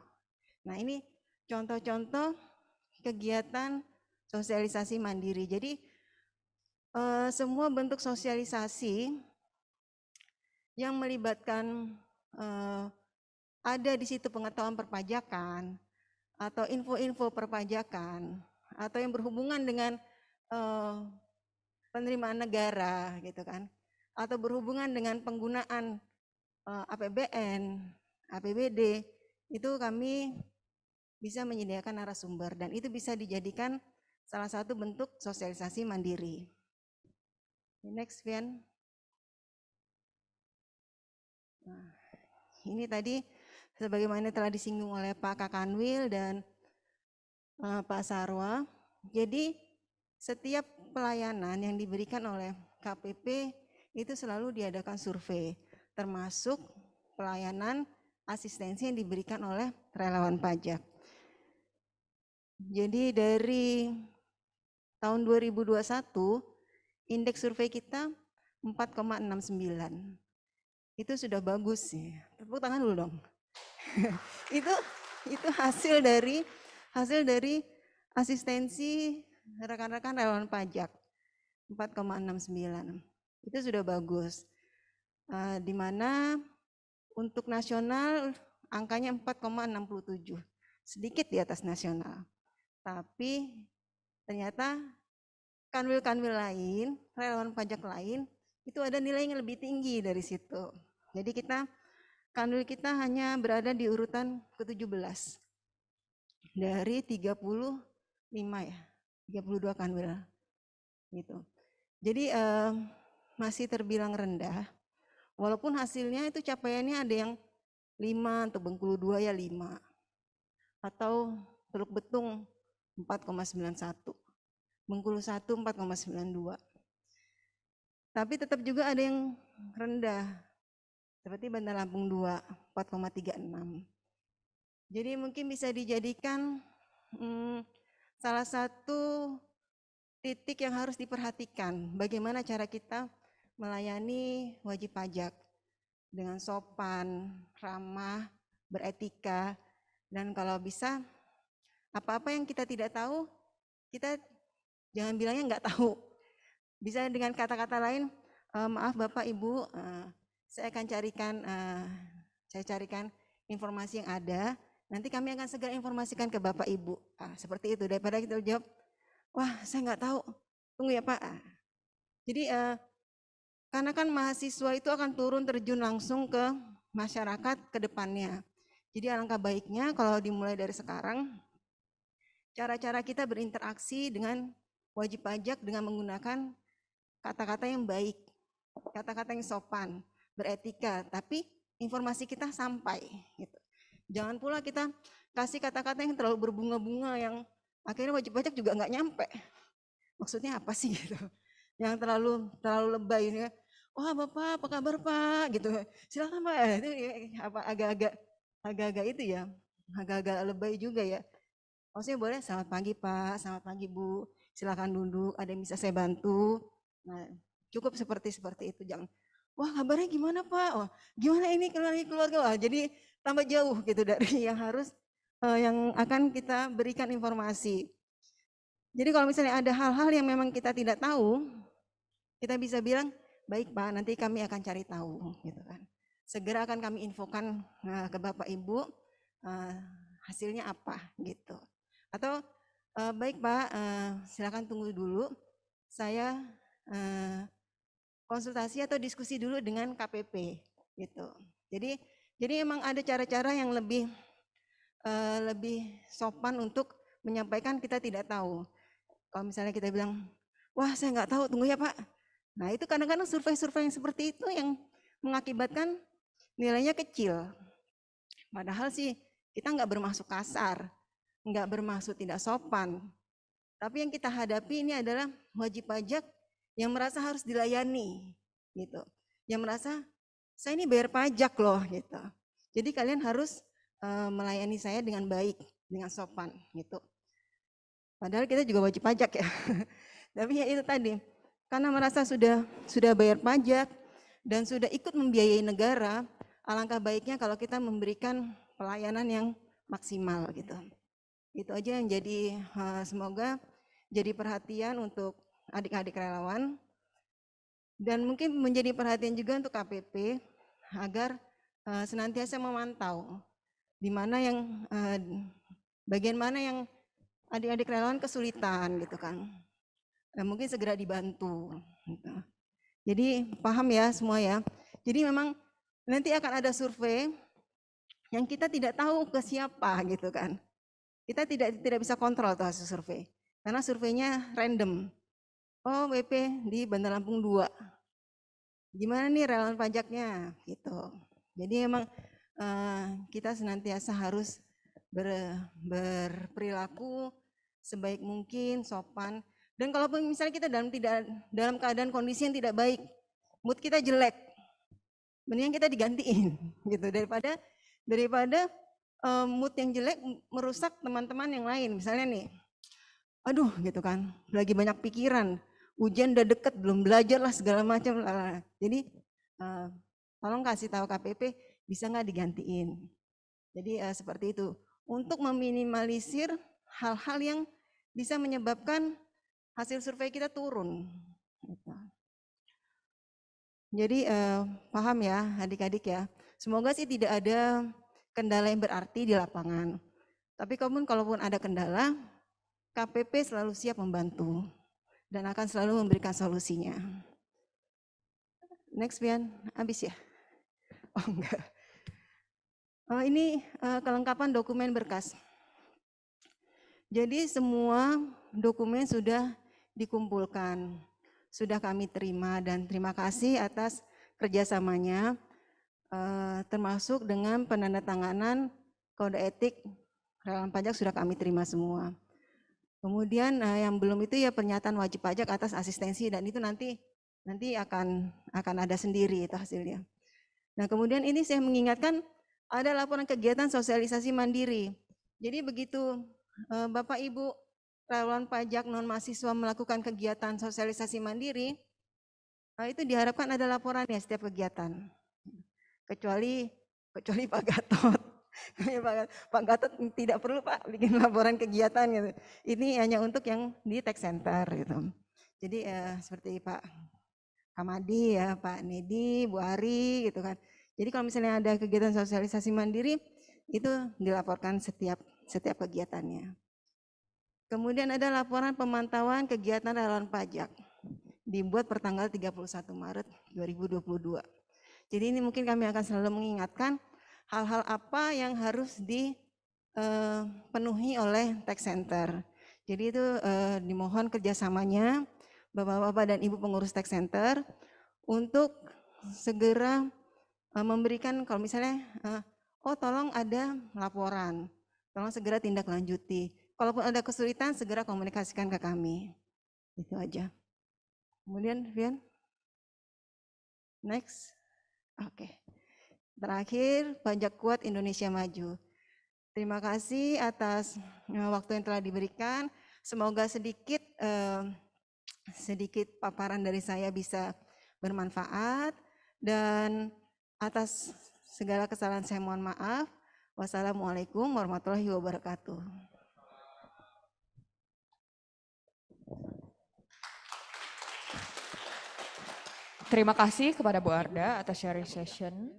Nah, ini contoh-contoh kegiatan sosialisasi mandiri. Jadi semua bentuk sosialisasi yang melibatkan ada di situ pengetahuan perpajakan atau info-info perpajakan atau yang berhubungan dengan penerimaan negara gitu kan, atau berhubungan dengan penggunaan APBN, APBD, itu kami bisa menyediakan narasumber dan itu bisa dijadikan salah satu bentuk sosialisasi mandiri. Next, Vian. Nah, ini tadi sebagaimana telah disinggung oleh Pak Kakanwil dan Pak Sarwa. Jadi setiap pelayanan yang diberikan oleh KPP itu selalu diadakan survei, termasuk pelayanan asistensi yang diberikan oleh relawan pajak. Jadi dari tahun 2021, indeks survei kita 4,69. Itu sudah bagus sih. Tepuk tangan dulu dong. itu hasil dari asistensi rekan-rekan relawan pajak 4,69. Itu sudah bagus. Di mana untuk nasional angkanya 4,67. Sedikit di atas nasional. Tapi ternyata kanwil-kanwil lain, relawan pajak lain, itu ada nilai yang lebih tinggi dari situ. Jadi kanwil kita hanya berada di urutan ke-17 dari 35 ya, 32 kanwil. Gitu. Jadi masih terbilang rendah, walaupun hasilnya itu capaiannya ada yang 5, untuk Bengkulu 2 ya 5, atau Teluk Betung 4,91, Bengkulu 1 4,92. Tapi tetap juga ada yang rendah, seperti Bandar Lampung 2 4,36. Jadi mungkin bisa dijadikan salah satu titik yang harus diperhatikan, bagaimana cara kita melayani wajib pajak dengan sopan, ramah, beretika, dan kalau bisa apa-apa yang kita tidak tahu, kita jangan bilangnya nggak tahu. Bisa dengan kata-kata lain, maaf Bapak Ibu, saya akan carikan informasi yang ada, nanti kami akan segera informasikan ke Bapak Ibu. Seperti itu, daripada kita jawab, wah saya nggak tahu, tunggu ya Pak. Jadi karena kan mahasiswa itu akan turun terjun langsung ke masyarakat ke depannya. Jadi alangkah baiknya kalau dimulai dari sekarang, cara-cara kita berinteraksi dengan wajib pajak dengan menggunakan kata-kata yang baik, kata-kata yang sopan, beretika, tapi informasi kita sampai. Gitu. Jangan pula kita kasih kata-kata yang terlalu berbunga-bunga yang akhirnya wajib pajak juga nggak nyampe. Maksudnya apa sih gitu? Yang terlalu lebay ya. Wah Bapak, apa kabar Pak? Gitu. Silakan Pak. Itu apa agak-agak itu ya, agak-agak lebay juga ya. Maksudnya boleh, selamat pagi Pak, selamat pagi Bu, silakan duduk, ada yang bisa saya bantu. Nah, cukup seperti itu, jangan, wah kabarnya gimana Pak, wah gimana ini keluarga, wah jadi tambah jauh gitu dari yang harus, yang akan kita berikan informasi. Jadi kalau misalnya ada hal-hal yang memang kita tidak tahu, kita bisa bilang, baik Pak, nanti kami akan cari tahu, gitu kan. Segera akan kami infokan ke Bapak Ibu hasilnya apa, gitu. Atau baik Pak, silakan tunggu dulu, saya konsultasi atau diskusi dulu dengan KPP, gitu. Jadi emang ada cara-cara yang lebih sopan untuk menyampaikan kita tidak tahu. Kalau misalnya kita bilang, wah saya nggak tahu, tunggu ya Pak. Nah itu kadang-kadang survei-survei yang seperti itu yang mengakibatkan nilainya kecil. Padahal sih kita nggak bermaksud kasar, nggak bermaksud tidak sopan. Tapi yang kita hadapi ini adalah wajib pajak yang merasa harus dilayani, gitu. Yang merasa saya ini bayar pajak loh, gitu. Jadi kalian harus melayani saya dengan baik, dengan sopan, gitu. Padahal kita juga wajib pajak ya. Tapi ya itu tadi, karena merasa sudah bayar pajak dan sudah ikut membiayai negara, alangkah baiknya kalau kita memberikan pelayanan yang maksimal gitu. Itu aja yang jadi semoga jadi perhatian untuk adik-adik relawan dan mungkin menjadi perhatian juga untuk KPP agar senantiasa memantau di mana yang bagian mana yang adik-adik relawan kesulitan gitu kan. Mungkin segera dibantu. Gitu. Jadi paham ya semua ya. Jadi memang nanti akan ada survei yang kita tidak tahu ke siapa gitu kan. Kita tidak bisa kontrol tuh hasil survei. Karena surveinya random. Oh WP di Bandar Lampung 2. Gimana nih relawan pajaknya gitu. Jadi memang kita senantiasa harus berperilaku sebaik mungkin, sopan. Dan kalaupun misalnya kita dalam keadaan kondisi yang tidak baik, mood kita jelek, mendingan kita digantiin gitu daripada mood yang jelek merusak teman-teman yang lain. Misalnya nih, aduh gitu kan, lagi banyak pikiran, ujian udah deket, belum belajar lah segala macam. Jadi tolong kasih tahu KPP bisa nggak digantiin. Jadi seperti itu untuk meminimalisir hal-hal yang bisa menyebabkan hasil survei kita turun. Jadi paham ya adik-adik ya. Semoga sih tidak ada kendala yang berarti di lapangan. Tapi kalaupun ada kendala, KPP selalu siap membantu dan akan selalu memberikan solusinya. Next Bian, habis ya? Oh enggak. Ini kelengkapan dokumen berkas. Jadi semua dokumen sudah dikumpulkan, sudah kami terima dan terima kasih atas kerjasamanya, termasuk dengan penandatanganan kode etik relawan pajak sudah kami terima semua. Kemudian yang belum itu ya pernyataan wajib pajak atas asistensi dan itu nanti akan ada sendiri itu hasilnya. Nah kemudian ini saya mengingatkan ada laporan kegiatan sosialisasi mandiri. Jadi begitu Bapak Ibu relawan pajak non mahasiswa melakukan kegiatan sosialisasi mandiri, itu diharapkan ada laporannya setiap kegiatan. Kecuali Pak Gatot. Pak Gatot tidak perlu Pak bikin laporan kegiatan gitu. Ini hanya untuk yang di tech center gitu. Jadi seperti Pak Kamadi ya, Pak Nedi, Bu Ari gitu kan. Jadi kalau misalnya ada kegiatan sosialisasi mandiri itu dilaporkan setiap kegiatannya. Kemudian ada laporan pemantauan kegiatan relawan pajak dibuat pertanggal 31 Maret 2022. Jadi ini mungkin kami akan selalu mengingatkan hal-hal apa yang harus dipenuhi oleh tax center. Jadi itu dimohon kerjasamanya Bapak-Bapak dan Ibu pengurus tax center untuk segera memberikan kalau misalnya oh tolong ada laporan, tolong segera tindak lanjuti. Kalaupun ada kesulitan segera komunikasikan ke kami. Itu aja. Kemudian Vian, next. Oke. Terakhir, Pajak Kuat Indonesia Maju. Terima kasih atas waktu yang telah diberikan. Semoga sedikit paparan dari saya bisa bermanfaat dan atas segala kesalahan saya mohon maaf. Wassalamualaikum warahmatullahi wabarakatuh. Terima kasih kepada Bu Arda atas sharing session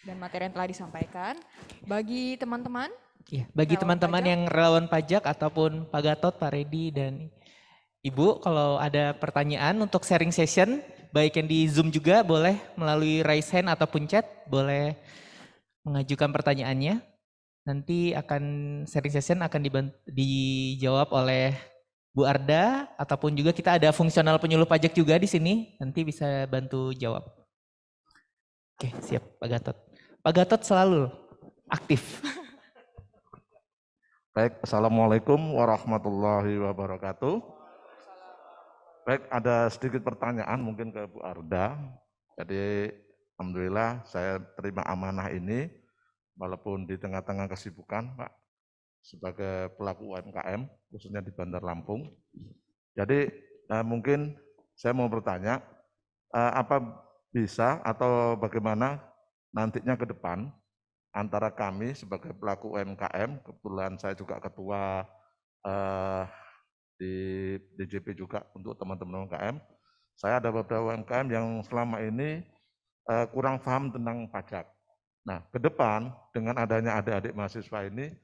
dan materi yang telah disampaikan. Bagi teman-teman, bagi relawan teman-teman pajak. yang relawan pajak ataupun Pak Gatot, Pak Redi, dan Ibu, kalau ada pertanyaan untuk sharing session, baik yang di Zoom juga boleh melalui raise hand ataupun chat, boleh mengajukan pertanyaannya. Nanti akan sharing session akan dijawab oleh Bu Arda, ataupun juga kita ada fungsional penyuluh pajak juga di sini, nanti bisa bantu jawab. Oke, siap Pak Gatot. Pak Gatot selalu aktif. Baik, Assalamualaikum warahmatullahi wabarakatuh. Baik, ada sedikit pertanyaan mungkin ke Bu Arda. Jadi alhamdulillah saya terima amanah ini, walaupun di tengah-tengah kesibukan Pak, sebagai pelaku UMKM, khususnya di Bandar Lampung. Jadi mungkin saya mau bertanya, apa bisa atau bagaimana nantinya ke depan antara kami sebagai pelaku UMKM, kebetulan saya juga ketua di DJP juga untuk teman-teman UMKM, saya ada beberapa UMKM yang selama ini kurang paham tentang pajak. Nah, ke depan dengan adanya adik-adik mahasiswa ini,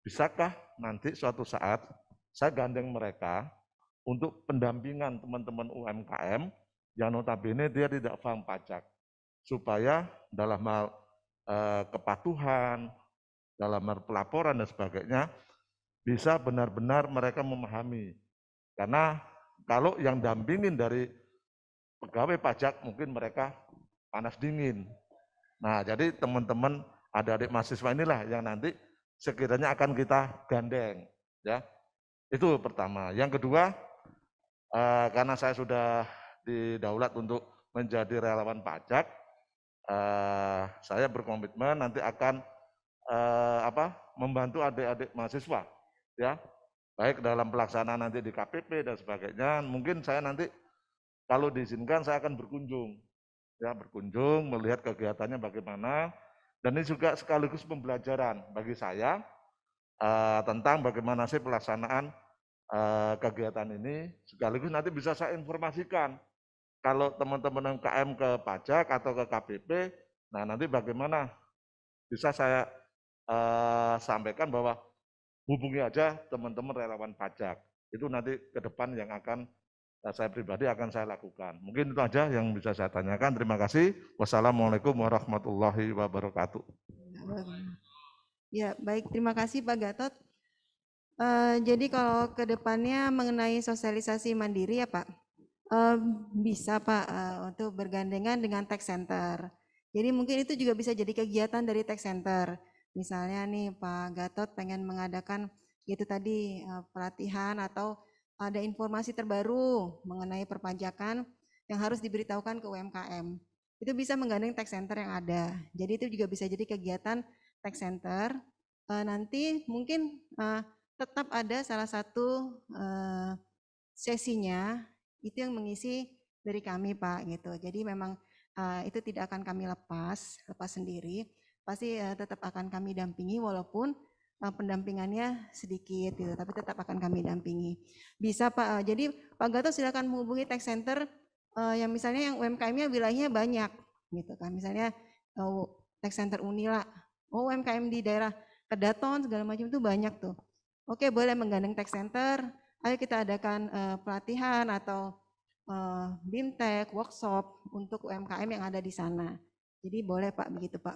bisakah nanti suatu saat saya gandeng mereka untuk pendampingan teman-teman UMKM yang notabene dia tidak paham pajak, supaya dalam hal kepatuhan, dalam hal pelaporan dan sebagainya, bisa benar-benar mereka memahami. Karena kalau yang dampingin dari pegawai pajak mungkin mereka panas dingin. Nah, jadi teman-teman adik-adik mahasiswa inilah yang nanti sekiranya akan kita gandeng, ya. Itu pertama. Yang kedua, karena saya sudah didaulat untuk menjadi relawan pajak, saya berkomitmen nanti akan membantu adik-adik mahasiswa, ya, baik dalam pelaksanaan nanti di KPP dan sebagainya. Mungkin saya nanti kalau diizinkan saya akan berkunjung, ya, berkunjung melihat kegiatannya bagaimana. Dan ini juga sekaligus pembelajaran bagi saya tentang bagaimana sih pelaksanaan kegiatan ini, sekaligus nanti bisa saya informasikan kalau teman-teman UMKM ke pajak atau ke KPP, nah nanti bagaimana bisa saya sampaikan bahwa hubungi aja teman-teman relawan pajak. Itu nanti ke depan yang akan saya pribadi akan saya lakukan. Mungkin itu aja yang bisa saya tanyakan. Terima kasih. Wassalamualaikum warahmatullahi wabarakatuh. Ya, baik. Terima kasih Pak Gatot. Jadi kalau ke depannya mengenai sosialisasi mandiri ya Pak, bisa Pak untuk bergandengan dengan tax center. Jadi mungkin itu juga bisa jadi kegiatan dari tax center. Misalnya nih Pak Gatot pengen mengadakan itu tadi pelatihan atau ada informasi terbaru mengenai perpajakan yang harus diberitahukan ke UMKM. Itu bisa menggandeng tax center yang ada. Jadi itu juga bisa jadi kegiatan tax center. Nanti mungkin tetap ada salah satu sesinya itu yang mengisi dari kami Pak gitu. Jadi memang itu tidak akan kami lepas sendiri. Pasti tetap akan kami dampingi walaupun pendampingannya sedikit gitu, tapi tetap akan kami dampingi. Bisa Pak, jadi Pak Gatot silakan menghubungi tax center yang misalnya yang UMKM-nya wilayahnya banyak gitu kan, misalnya tax center Unila, UMKM di daerah Kedaton segala macam itu banyak tuh. Oke, boleh menggandeng tax center, ayo kita adakan pelatihan atau BIMTEK, workshop untuk UMKM yang ada di sana. Jadi boleh Pak, begitu Pak.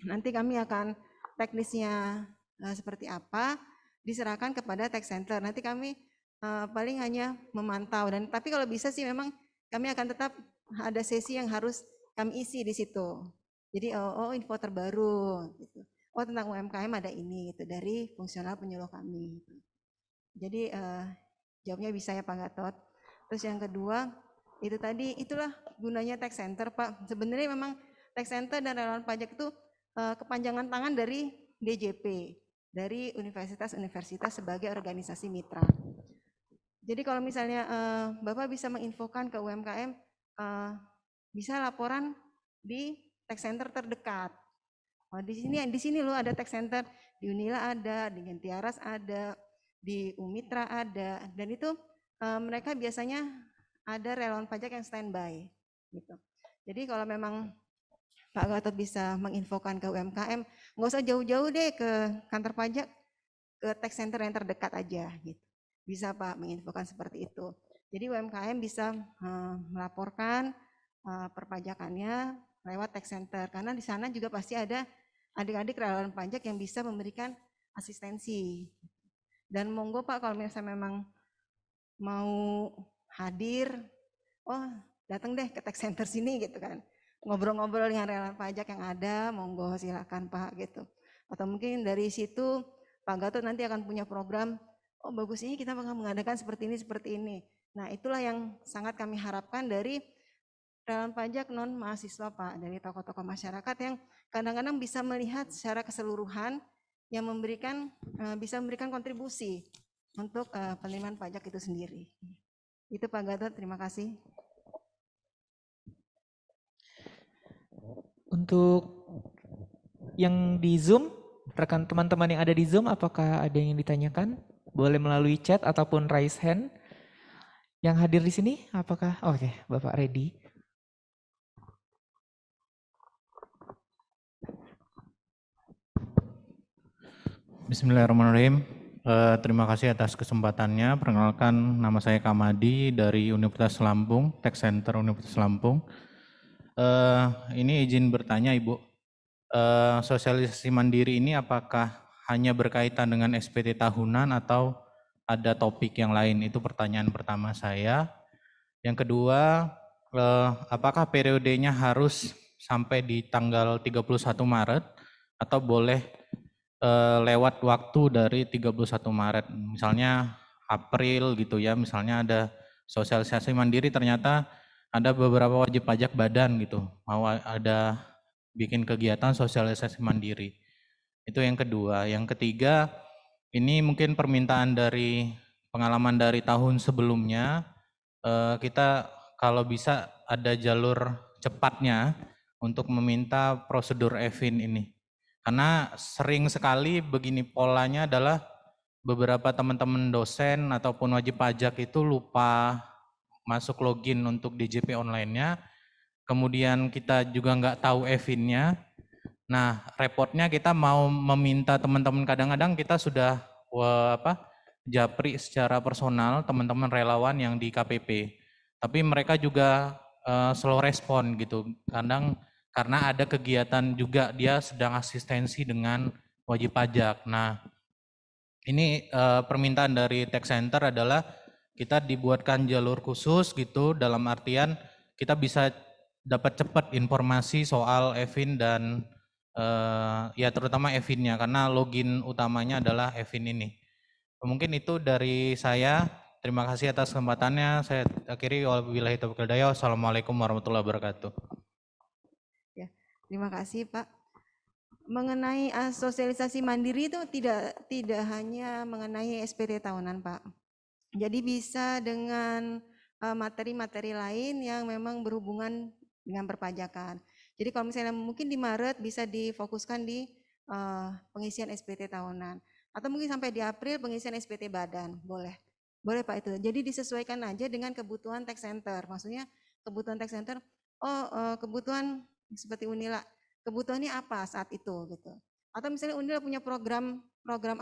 Nanti kami akan teknisnya seperti apa diserahkan kepada tax center. Nanti kami paling hanya memantau dan tapi kalau bisa sih memang kami akan tetap ada sesi yang harus kami isi di situ. Jadi info terbaru gitu. Oh tentang UMKM ada ini gitu dari fungsional penyuluh kami. Gitu. Jadi jawabnya bisa ya Pak Gatot. Terus yang kedua itu tadi itulah gunanya tax center Pak. Sebenarnya memang tax center dan relawan pajak itu kepanjangan tangan dari DJP, dari universitas-universitas sebagai organisasi mitra. Jadi kalau misalnya Bapak bisa menginfokan ke UMKM, bisa laporan di tax center terdekat. Oh, di sini loh ada tax center, di Unila ada, di Gentiaras ada, di Umitra ada, dan itu mereka biasanya ada relawan pajak yang standby. Gitu. Jadi kalau memang Pak Gatot bisa menginfokan ke UMKM, nggak usah jauh-jauh deh ke kantor pajak, ke tax center yang terdekat aja gitu. Bisa Pak menginfokan seperti itu. Jadi UMKM bisa melaporkan perpajakannya lewat tax center, karena di sana juga pasti ada adik-adik relawan pajak yang bisa memberikan asistensi. Dan monggo Pak kalau misalnya memang mau hadir, oh datang deh ke tax center sini gitu kan. Ngobrol-ngobrol dengan relawan pajak yang ada, monggo silakan Pak gitu. Atau mungkin dari situ Pak Gatot nanti akan punya program, oh bagus ini kita bakal mengadakan seperti ini. Nah itulah yang sangat kami harapkan dari relawan pajak non mahasiswa Pak, dari tokoh-tokoh masyarakat yang kadang-kadang bisa melihat secara keseluruhan yang bisa memberikan kontribusi untuk penerimaan pajak itu sendiri. Itu Pak Gatot, terima kasih. Untuk yang di Zoom, rekan teman-teman yang ada di Zoom, apakah ada yang ditanyakan? Boleh melalui chat ataupun raise hand. Yang hadir di sini, apakah? Oke, Bapak ready. Bismillahirrahmanirrahim. Terima kasih atas kesempatannya. Perkenalkan, nama saya Kamadi dari Universitas Lampung, Tax Center Universitas Lampung. Ini izin bertanya Ibu, sosialisasi mandiri ini apakah hanya berkaitan dengan SPT tahunan atau ada topik yang lain? Itu pertanyaan pertama saya. Yang kedua, apakah periodenya harus sampai di tanggal 31 Maret atau boleh lewat waktu dari 31 Maret, misalnya April gitu ya, misalnya ada sosialisasi mandiri ternyata ada beberapa wajib pajak badan gitu, mau ada bikin kegiatan sosialisasi mandiri. Itu yang kedua. Yang ketiga, ini mungkin permintaan dari pengalaman dari tahun sebelumnya, kita kalau bisa ada jalur cepatnya untuk meminta prosedur EVIN ini. Karena sering sekali begini polanya adalah beberapa teman-teman dosen ataupun wajib pajak itu lupa masuk login untuk DJP online-nya, kemudian kita juga nggak tahu EVIN-nya. Nah, repotnya kita mau meminta teman-teman, kadang-kadang kita sudah japri secara personal teman-teman relawan yang di KPP, tapi mereka juga slow respon gitu. Kadang karena ada kegiatan juga dia sedang asistensi dengan wajib pajak. Nah, ini permintaan dari tax center adalah kita dibuatkan jalur khusus gitu, dalam artian kita bisa dapat cepat informasi soal EVIN dan ya terutama EVIN-nya, karena login utamanya adalah EVIN ini. Mungkin itu dari saya. Terima kasih atas kesempatannya. Saya akhiri, wabillahi taufiq wal hidayah. Wassalamualaikum warahmatullahi wabarakatuh. Ya, terima kasih Pak. Mengenai sosialisasi mandiri itu tidak hanya mengenai SPT tahunan Pak. Jadi bisa dengan materi-materi lain yang memang berhubungan dengan perpajakan. Jadi kalau misalnya mungkin di Maret bisa difokuskan di pengisian SPT tahunan. Atau mungkin sampai di April pengisian SPT badan, boleh. Boleh Pak itu. Jadi disesuaikan aja dengan kebutuhan tax center. Maksudnya kebutuhan tax center, kebutuhan seperti Unila, kebutuhannya apa saat itu gitu. Atau misalnya Unila punya program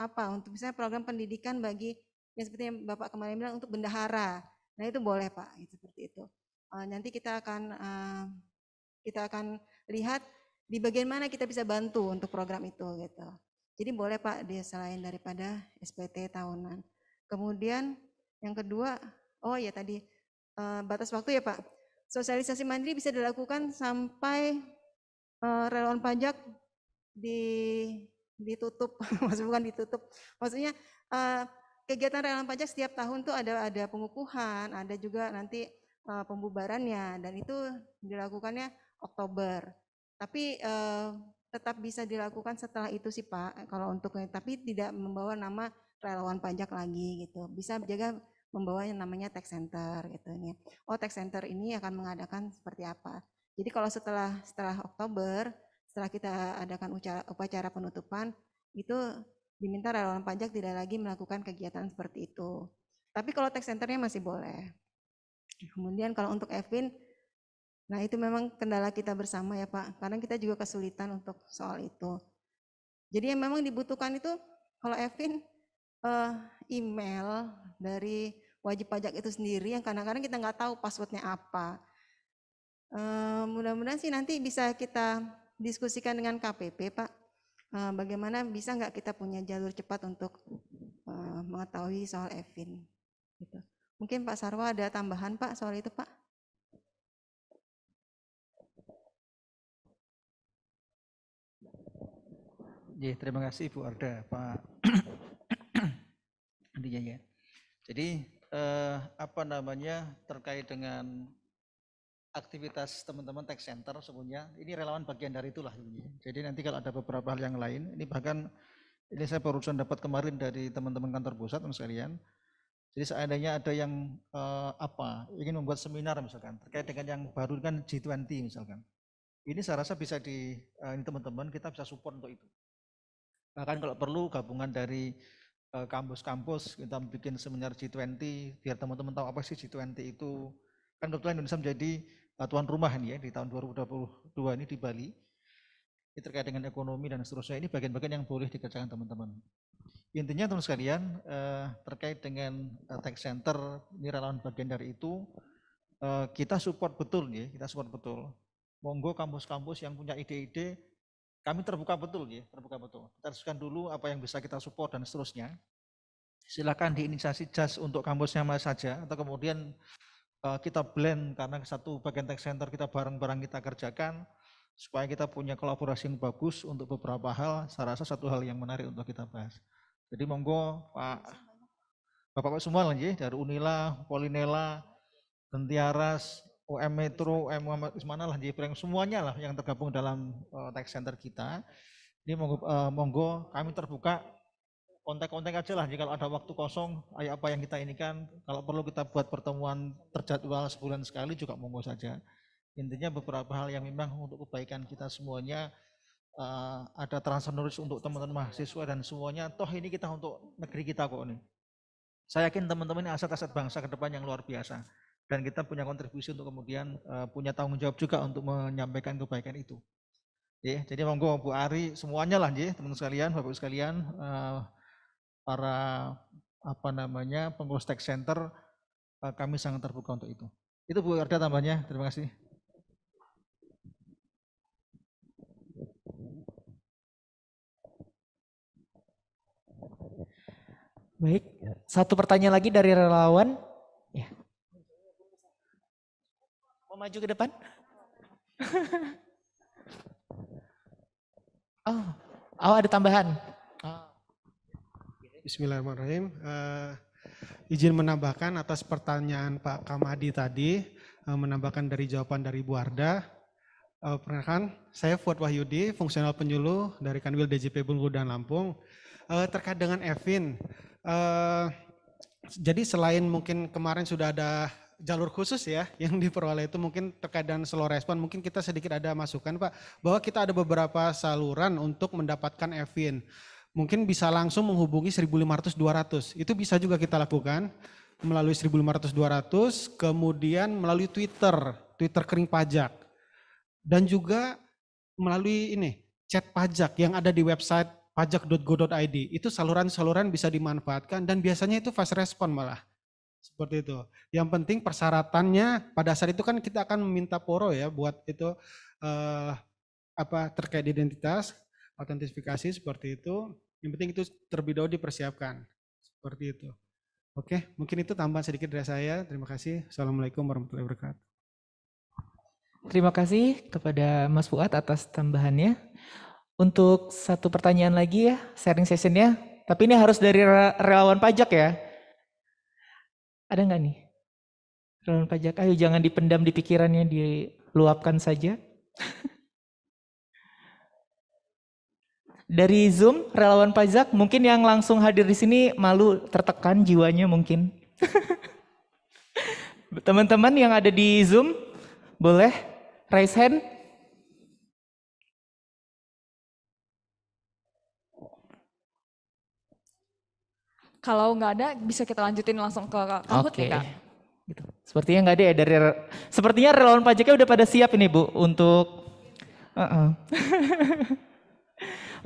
apa untuk misalnya program pendidikan bagi yang seperti yang Bapak kemarin bilang untuk bendahara. Nah itu boleh Pak, seperti itu. Nanti kita akan lihat di bagian mana kita bisa bantu untuk program itu gitu. Jadi boleh Pak dia selain daripada SPT tahunan. Kemudian yang kedua, oh ya tadi batas waktu ya Pak. Sosialisasi mandiri bisa dilakukan sampai relawan pajak ditutup, bukan ditutup. Maksudnya kegiatan relawan pajak setiap tahun tuh ada pengukuhan, ada juga nanti pembubarannya, dan itu dilakukannya Oktober. Tapi tetap bisa dilakukan setelah itu sih Pak, kalau untuk tapi tidak membawa nama relawan pajak lagi gitu. Bisa juga membawa yang namanya tax center gitu nih. Oh, tax center ini akan mengadakan seperti apa. Jadi kalau setelah Oktober, setelah kita adakan upacara penutupan, itu diminta relawan pajak tidak lagi melakukan kegiatan seperti itu. Tapi kalau tax centernya masih boleh. Kemudian kalau untuk Evin, nah itu memang kendala kita bersama ya Pak, karena kita juga kesulitan untuk soal itu. Jadi yang memang dibutuhkan itu kalau Evin email dari wajib pajak itu sendiri yang kadang-kadang kita nggak tahu passwordnya apa. Mudah-mudahan sih nanti bisa kita diskusikan dengan KPP Pak. Bagaimana bisa nggak kita punya jalur cepat untuk mengetahui soal Evin. Gitu. Mungkin Pak Sarwa ada tambahan Pak soal itu Pak? Ya, terima kasih Bu Arda, Pak Andi ya. Jadi terkait dengan aktivitas teman-teman tax center sebenarnya ini relawan bagian dari itulah. Jadi nanti kalau ada beberapa hal yang lain, ini bahkan ini saya barusan dapat kemarin dari teman-teman kantor pusat sekalian. Jadi seandainya ada yang ingin membuat seminar misalkan terkait dengan yang baru kan G20 misalkan. Ini saya rasa bisa ini teman-teman kita bisa support untuk itu. Bahkan kalau perlu gabungan dari kampus-kampus kita bikin seminar G20 biar teman-teman tahu apa sih G20 itu. Kan kebetulan Indonesia menjadi tuan rumah ini ya di tahun 2022 ini di Bali. Ini terkait dengan ekonomi dan seterusnya, ini bagian-bagian yang boleh dikerjakan teman-teman. Intinya teman sekalian terkait dengan tax center, ini relawan bagian dari itu, kita support betul ya, kita support betul. Monggo kampus-kampus yang punya ide-ide, kami terbuka betul ya, terbuka betul. Kita diskusikan dulu apa yang bisa kita support dan seterusnya. Silakan diinisiasi JAS untuk kampusnya mana saja, atau kemudian kita blend karena satu bagian tax center kita bareng-bareng kita kerjakan, supaya kita punya kolaborasi yang bagus untuk beberapa hal. Saya rasa satu hal yang menarik untuk kita bahas. Jadi monggo Bapak semua lah ya, dari Unila, Polinela, Tentiaras, UM Metro, UM Muhammad Ismana lah, semuanya lah yang tergabung dalam tax center kita. Ini monggo kami terbuka, kontak-kontak aja lah, jika ada waktu kosong, ayo apa yang kita inikan, kalau perlu kita buat pertemuan terjadwal sebulan sekali juga monggo saja. Intinya beberapa hal yang memang untuk kebaikan kita semuanya, ada transfer knowledge untuk teman-teman mahasiswa dan semuanya, toh ini kita untuk negeri kita kok ini. Saya yakin teman-teman ini aset-aset bangsa ke depan yang luar biasa. Dan kita punya kontribusi untuk kemudian punya tanggung jawab juga untuk menyampaikan kebaikan itu. Ya, jadi monggo Bu Ari, semuanya lah ya teman-teman sekalian, Bapak sekalian, para pengurus tax center, kami sangat terbuka untuk itu. Itu Bu Arda tambahnya, terima kasih. Baik, satu pertanyaan lagi dari relawan. Ya. Mau maju ke depan? Oh ada tambahan. Bismillahirrahmanirrahim. Izin menambahkan atas pertanyaan Pak Kamadi tadi, menambahkan dari jawaban dari Bu Arda. Perkenalkan, saya Fuad Wahyudi, fungsional penyuluh dari Kanwil DJP Bengkulu dan Lampung. Terkait dengan Evin, jadi selain mungkin kemarin sudah ada jalur khusus ya yang diperoleh itu mungkin terkait dengan slow respon. Mungkin kita sedikit ada masukan Pak, bahwa kita ada beberapa saluran untuk mendapatkan EVIN. Mungkin bisa langsung menghubungi 1.500-200, itu bisa juga kita lakukan melalui 1.500-200, kemudian melalui Twitter kering pajak. Dan juga melalui ini, chat pajak yang ada di website pajak.go.id. Itu saluran-saluran bisa dimanfaatkan dan biasanya itu fast respon malah. Seperti itu. Yang penting persyaratannya pada saat itu kan kita akan meminta poro ya buat itu terkait identitas, autentifikasi seperti itu. Yang penting itu terlebih dahulu dipersiapkan. Seperti itu. Oke, mungkin itu tambahan sedikit dari saya. Terima kasih. Assalamualaikum warahmatullahi wabarakatuh. Terima kasih kepada Mas Fuad atas tambahannya. Untuk satu pertanyaan lagi ya, sharing sessionnya. Tapi ini harus dari relawan pajak ya. Ada nggak nih? Relawan pajak, ayo jangan dipendam di pikirannya, diluapkan saja. Dari Zoom, relawan pajak, mungkin yang langsung hadir di sini malu, tertekan jiwanya mungkin. Teman-teman yang ada di Zoom, boleh raise hand. Kalau nggak ada, bisa kita lanjutin langsung ke Kahoot ya Kak? Gitu. Sepertinya nggak ada ya dari. Sepertinya relawan pajaknya udah pada siap ini Bu untuk.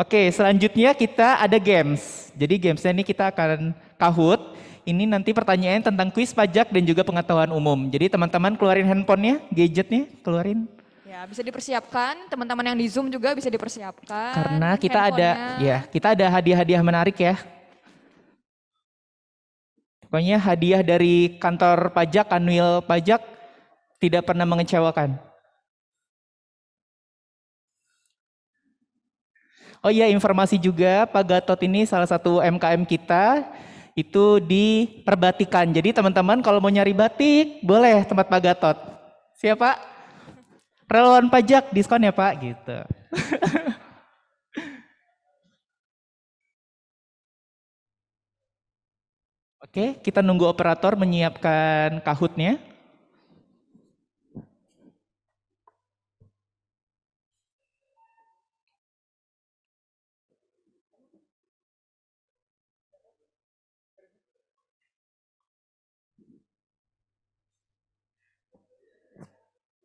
Oke, selanjutnya kita ada games. Jadi gamesnya ini kita akan Kahoot. Ini nanti pertanyaan tentang kuis pajak dan juga pengetahuan umum. Jadi teman-teman keluarin handphonenya, gadgetnya keluarin. Ya, bisa dipersiapkan. Teman-teman yang di Zoom juga bisa dipersiapkan. Karena kita ada hadiah-hadiah menarik ya. Pokoknya hadiah dari kantor pajak, Kanwil Pajak tidak pernah mengecewakan. Oh iya, informasi juga Pak Gatot ini salah satu MKM kita itu di perbatikan. Jadi teman-teman kalau mau nyari batik boleh tempat Pak Gatot. Siapa? Relawan pajak diskon ya Pak gitu. Oke, kita nunggu operator menyiapkan Kahoot-nya.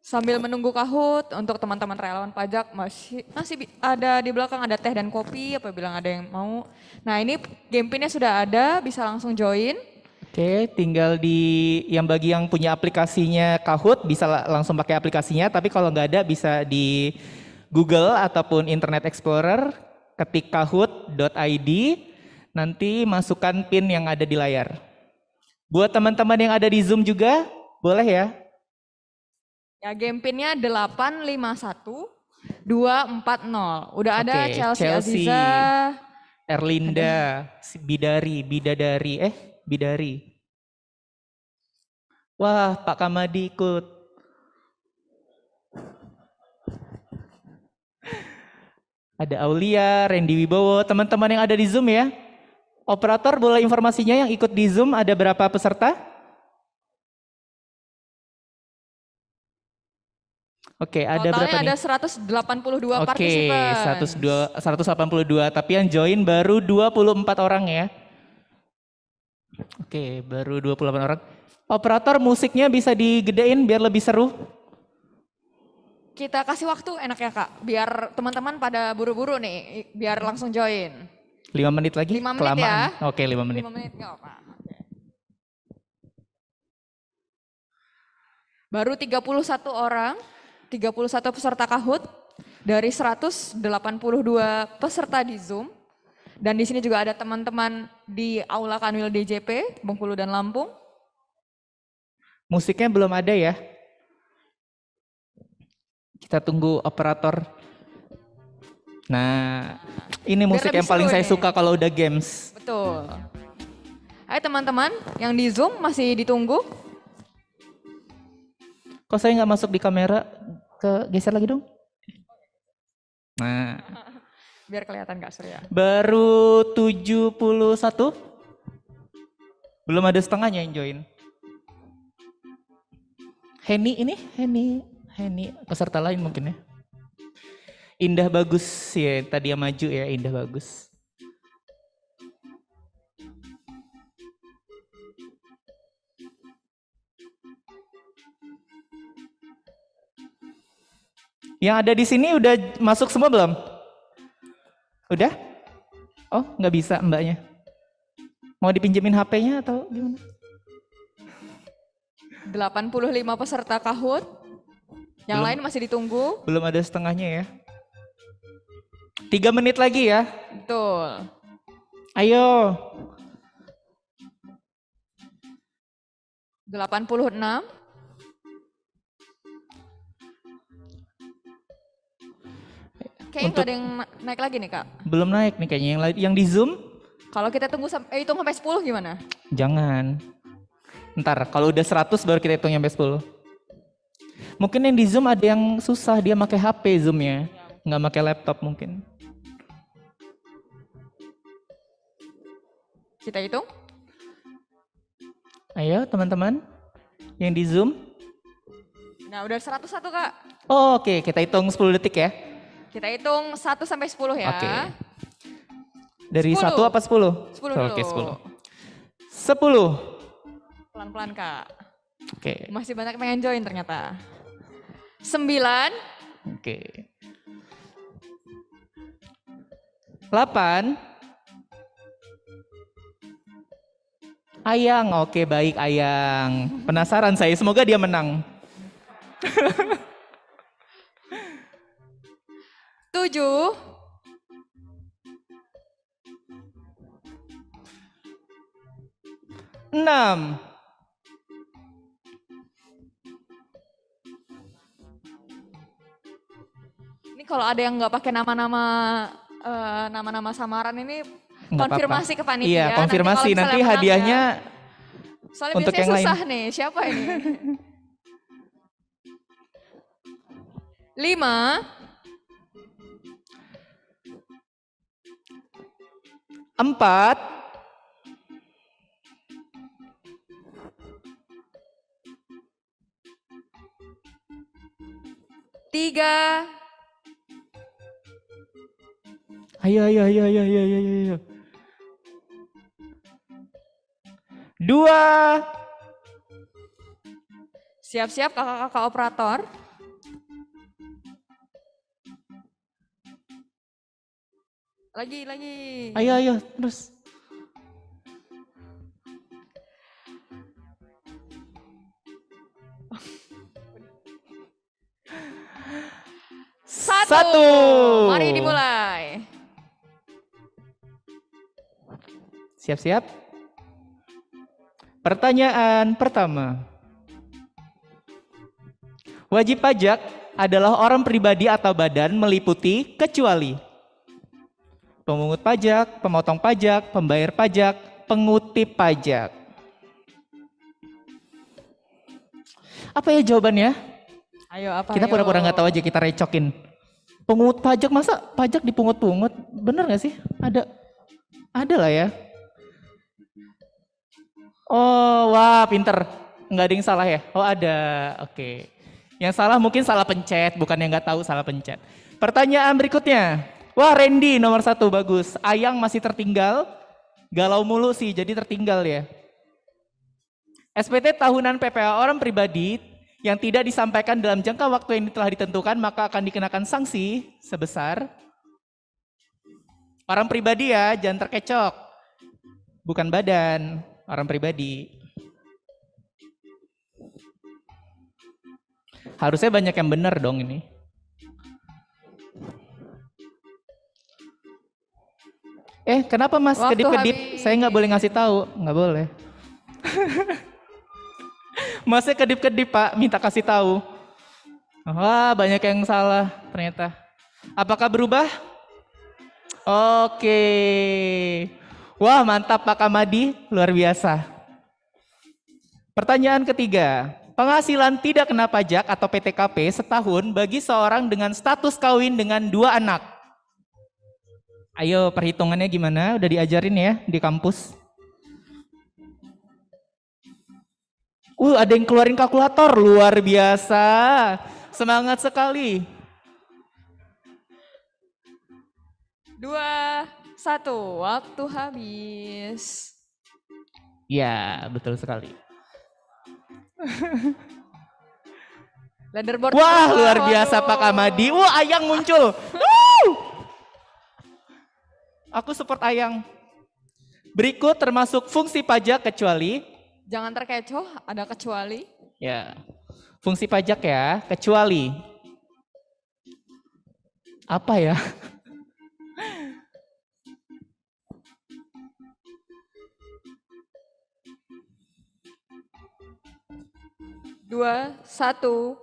Sambil menunggu Kahoot, untuk teman-teman relawan pajak masih ada di belakang, ada teh dan kopi apabila ada yang mau. Nah ini game pinnya sudah ada, bisa langsung join. Oke, tinggal bagi yang punya aplikasinya Kahoot bisa langsung pakai aplikasinya, tapi kalau nggak ada bisa di Google ataupun Internet Explorer, ketik kahoot.id, nanti masukkan PIN yang ada di layar. Buat teman-teman yang ada di Zoom juga, boleh ya? Ya, game pinnya 851240. Udah ada Chelsea Aziza, Erlinda, Bidari. Wah, Pak Kamadi ikut. Ada Aulia, Randy Wibowo, teman-teman yang ada di Zoom ya. Operator boleh informasinya yang ikut di Zoom ada berapa peserta? Oke, ada berapa nih? Ada 182 partisipan. Oke, 182, tapi yang join baru 24 orang ya. Oke, baru 28 orang. Operator musiknya bisa digedein biar lebih seru. Kita kasih waktu enak ya Kak, biar teman-teman pada buru-buru nih, biar langsung join. 5 menit lagi? 5 menit kelamaan. ya. Oke, 5 menit. 5 menit nggak apa. Baru 31 orang. 31 peserta Kahoot dari 182 peserta di Zoom. Dan di sini juga ada teman-teman di Aula Kanwil DJP, Bengkulu dan Lampung. Musiknya belum ada ya. Kita tunggu operator. Nah, ini musik yang paling saya suka kalau udah games. Betul. Ayo teman-teman yang di Zoom masih ditunggu. Kok saya nggak masuk di kamera? Geser lagi dong. Nah. Biar kelihatan Kak Surya. Baru 71. Belum ada setengahnya yang join. Heni peserta lain mungkin ya. Indah Bagus ya, tadi yang maju ya, Indah Bagus. Yang ada di sini udah masuk semua belum? Udah? Oh, nggak bisa mbaknya. Mau dipinjemin HP-nya atau gimana? 85 peserta Kahoot. Yang lain masih ditunggu. Belum ada setengahnya ya. 3 menit lagi ya. Betul. Ayo. 86. Kayaknya nggak ada yang naik lagi nih Kak. Belum naik nih kayaknya. Yang di Zoom? Kalau kita tunggu hitung sampai 10 gimana? Jangan. Ntar kalau udah 100 baru kita hitung sampai 10. Mungkin yang di Zoom ada yang susah, dia pakai HP Zoom-nya. Nggak pakai laptop mungkin. Kita hitung? Ayo teman-teman. Yang di Zoom. Nah udah 101 Kak. Oh, oke, kita hitung 10 detik ya. Kita hitung 1 sampai 10 ya. Oke. Dari 1 apa 10? 10 dulu. Oke, 10. 10. Pelan-pelan Kak. Oke. Masih banyak yang pengen join ternyata. 9. Oke. 8. Ayang, oke baik Ayang. Penasaran saya, semoga dia menang. 7. 6. 6. Ini kalau ada yang nggak pakai nama-nama samaran ini Nggak konfirmasi apa-apa. ke panitia. Iya, konfirmasi nanti hadiahnya soalnya untuk biasanya yang susah lain. nih, siapa ini? 5. 4. 3. Ayo. 2. Siap-siap kakak-kakak operator. Lagi. Ayo, terus. 1. Mari dimulai. Siap-siap. Pertanyaan pertama. Wajib pajak adalah orang pribadi atau badan meliputi kecuali pemungut pajak, pemotong pajak, pembayar pajak, pengutip pajak. Apa ya jawabannya? Ayo apa? Kita pura-pura nggak tahu aja, kita recokin. Pengungut pajak, masa pajak dipungut-pungut? Bener nggak sih? Ada lah ya. Oh, wah pinter. Nggak ada yang salah ya? Oh ada, oke. Yang salah mungkin salah pencet, bukan yang nggak tahu salah pencet. Pertanyaan berikutnya. Wah Randy nomor 1, bagus. Ayang masih tertinggal. Galau mulu sih, jadi tertinggal ya. SPT tahunan PPA orang pribadi yang tidak disampaikan dalam jangka waktu yang telah ditentukan maka akan dikenakan sanksi sebesar orang pribadi ya, jangan terkecok. Bukan badan, orang pribadi. Harusnya banyak yang benar dong ini. Kenapa Mas kedip-kedip? Saya nggak boleh ngasih tahu, nggak boleh. Masnya kedip-kedip Pak, minta kasih tahu. Wah banyak yang salah ternyata. Apakah berubah? Oke. Wah mantap Pak Kamadi, luar biasa. Pertanyaan ketiga. Penghasilan tidak kena pajak atau PTKP setahun bagi seorang dengan status kawin dengan 2 anak. Ayo perhitungannya gimana? Udah diajarin ya di kampus? Ada yang keluarin kalkulator, luar biasa. Semangat sekali. 2, 1, waktu habis. Ya, betul sekali. Leaderboard. Wah, luar biasa Pak Kamadi. Ayang muncul. Aku support Ayang. Berikut termasuk fungsi pajak kecuali. Jangan terkecoh, ada kecuali. Ya, fungsi pajak ya, kecuali. Apa ya? Dua, 1,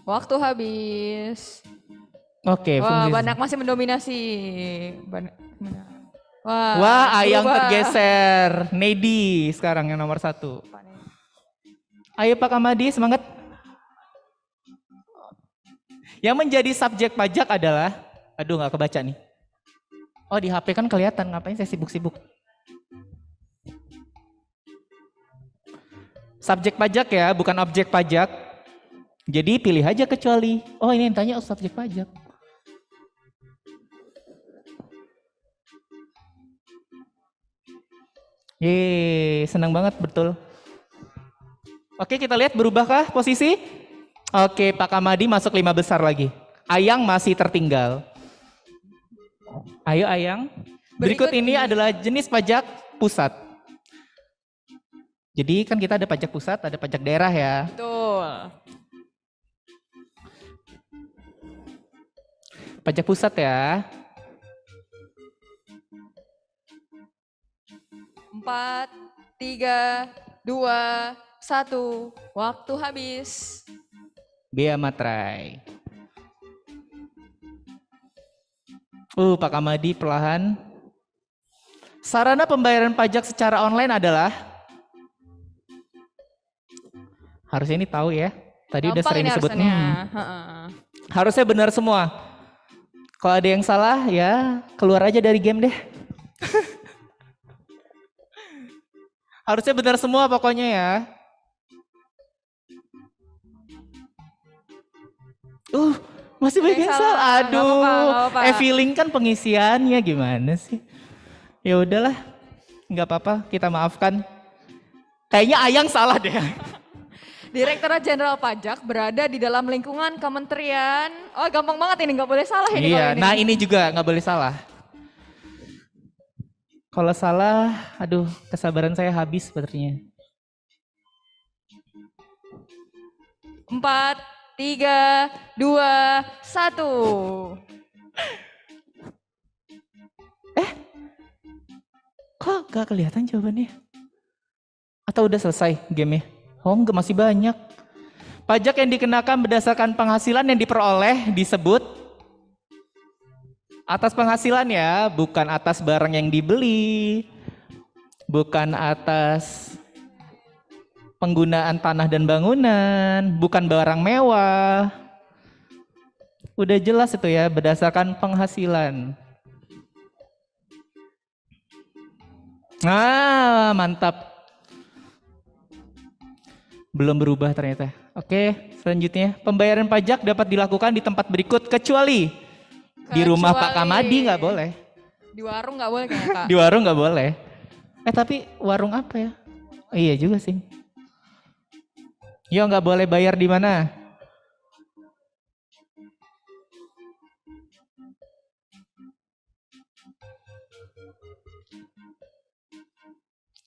waktu habis. Oke, Wah, fungsi. Banak masih mendominasi. Wah, Ayang tergeser. Nedi sekarang yang nomor 1. Ayo Pak Kamadi, semangat. Yang menjadi subjek pajak adalah, aduh nggak kebaca nih. Oh di HP kan kelihatan, ngapain saya sibuk-sibuk. Subjek pajak ya, bukan objek pajak. Jadi pilih aja kecuali. Oh ini yang tanya subjek pajak. Yeay, senang banget betul. Oke, kita lihat berubahkah posisi? Oke, Pak Kamadi masuk 5 besar lagi. Ayang masih tertinggal. Ayo Ayang. Berikut ini adalah jenis pajak pusat. Jadi kan kita ada pajak pusat, ada pajak daerah ya. Betul. Pajak pusat ya. 4, 3, 2, 1, waktu habis. Bea Matrai. Pak Kamadi perlahan. Sarana pembayaran pajak secara online adalah, harusnya ini tahu ya. Tadi udah sering disebut. Harusnya benar semua. Kalau ada yang salah ya keluar aja dari game deh. Harusnya benar semua pokoknya ya. Masih banyak yang salah. Aduh, gak apa-apa. feeling kan pengisiannya gimana sih? Ya udahlah, nggak apa-apa, kita maafkan. Kayaknya Ayang salah deh. Direktorat Jenderal Pajak berada di dalam lingkungan kementerian. Oh gampang banget ini, nggak boleh salah ini. Iya, nah ini juga nggak boleh salah. Kalau salah, aduh kesabaran saya habis sepertinya. 4, 3, 2, 1. Kok gak kelihatan jawabannya? Atau udah selesai gamenya? Oh enggak, masih banyak. Pajak yang dikenakan berdasarkan penghasilan yang diperoleh disebut atas penghasilan ya, bukan atas barang yang dibeli, bukan atas penggunaan tanah dan bangunan, bukan barang mewah. Udah jelas itu ya, berdasarkan penghasilan. Mantap. Belum berubah ternyata. Oke, selanjutnya. Pembayaran pajak dapat dilakukan di tempat berikut kecuali di rumah Pak Kamadi nggak boleh. Di warung nggak boleh kayaknya Kak. Di warung nggak boleh. Tapi warung apa ya? Iya juga sih. Yo nggak boleh bayar di mana?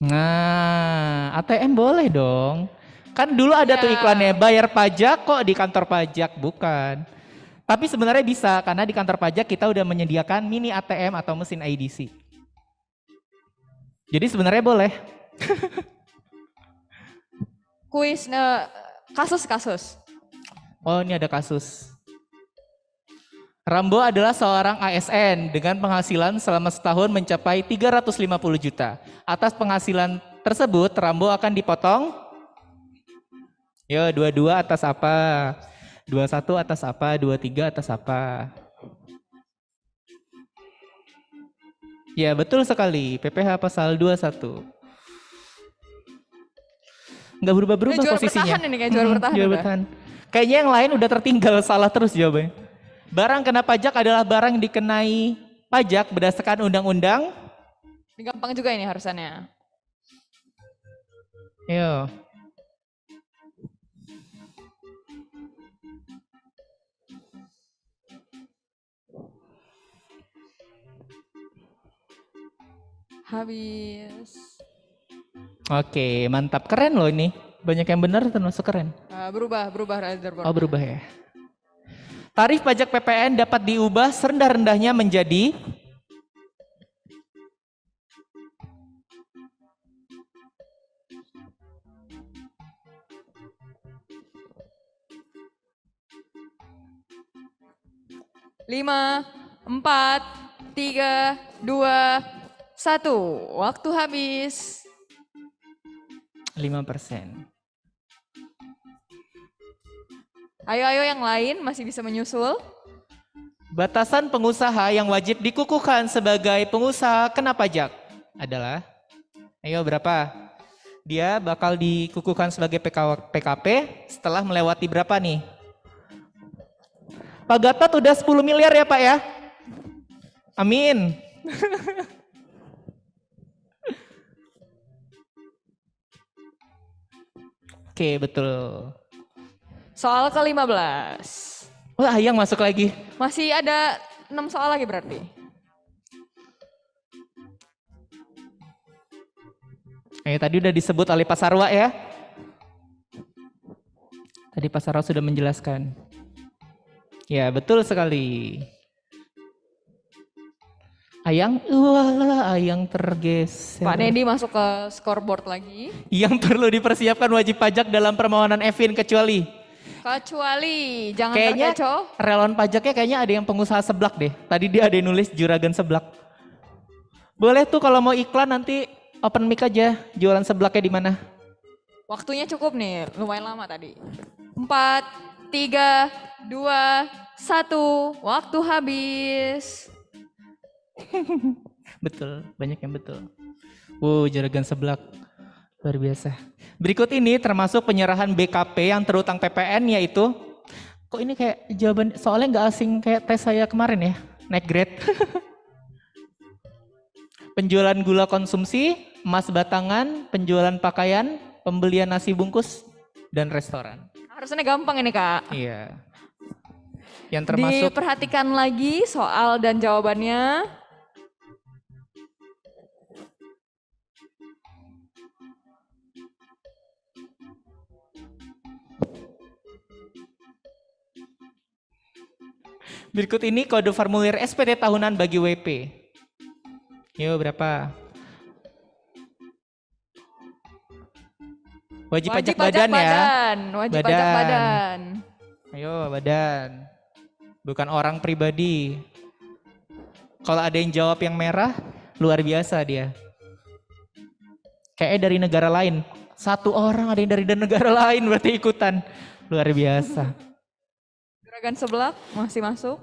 Nah, ATM boleh dong. Kan dulu ada tuh iklannya, bayar pajak kok di kantor pajak, bukan. Tapi sebenarnya bisa, karena di kantor pajak kita udah menyediakan mini ATM atau mesin IDC. Jadi sebenarnya boleh. Kuis, kasus-kasus. Oh ini ada kasus. Rambo adalah seorang ASN dengan penghasilan selama setahun mencapai 350 juta. Atas penghasilan tersebut, Rambo akan dipotong. Yo, 22 atas apa? 21 atas apa? 23 atas apa? Ya, betul sekali. PPh pasal 21. Nggak berubah-berubah juara posisinya. bertahan ini kayak juara bertahan Juara udah. bertahan. Kayaknya yang lain udah tertinggal, salah terus jawabannya. Barang kena pajak adalah barang yang dikenai pajak berdasarkan undang-undang. Ini gampang juga ini harusannya. Yo. Habis. Oke, mantap. Keren loh ini. Banyak yang benar termasuk keren. Berubah. Oh, berubah ya. Tarif pajak PPN dapat diubah serendah-rendahnya menjadi Lima, 4, 3, 2, 1. Waktu habis. 5%. Ayo yang lain masih bisa menyusul. Batasan pengusaha yang wajib dikukuhkan sebagai pengusaha kena pajak adalah, ayo berapa? Dia bakal dikukuhkan sebagai PKP setelah melewati berapa nih? Pak Gatot udah 10 miliar ya Pak ya? Amin. Oke, betul. Soal ke-15. Wah, Ayang masuk lagi. Masih ada 6 soal lagi berarti. Tadi udah disebut oleh Pak Sarwa ya. Tadi Pak Sarwa sudah menjelaskan. Ya, betul sekali. Ayang, Ayang tergeser. Pak Nedi masuk ke scoreboard lagi. Yang perlu dipersiapkan wajib pajak dalam permohonan Evin kecuali jangan kayaknya terkecoh. relawan pajaknya kayaknya ada yang pengusaha seblak deh. Tadi dia ada yang nulis juragan seblak. Boleh tuh kalau mau iklan nanti open mic aja, jualan seblaknya di mana? Waktunya cukup nih, lumayan lama tadi. 4, 3, 2, 1. Waktu habis. Betul, banyak yang betul. Wow, juragan seblak. Luar biasa. Berikut ini termasuk penyerahan BKP yang terutang PPN yaitu, kok ini kayak jawaban soalnya nggak asing kayak tes saya kemarin ya, naik grade. Penjualan gula konsumsi, emas batangan, penjualan pakaian, pembelian nasi bungkus, dan restoran. Harusnya gampang ini Kak. Iya. Yang termasuk diperhatikan lagi soal dan jawabannya. berikut ini kode formulir SPT tahunan bagi WP. Yuk berapa? Wajib pajak badan ya. Wajib pajak badan. Ayo badan. Bukan orang pribadi. Kalau ada yang jawab yang merah, luar biasa dia. Kayaknya dari negara lain. Satu orang ada yang dari negara lain berarti ikutan. Luar biasa. Juragan seblak masih masuk.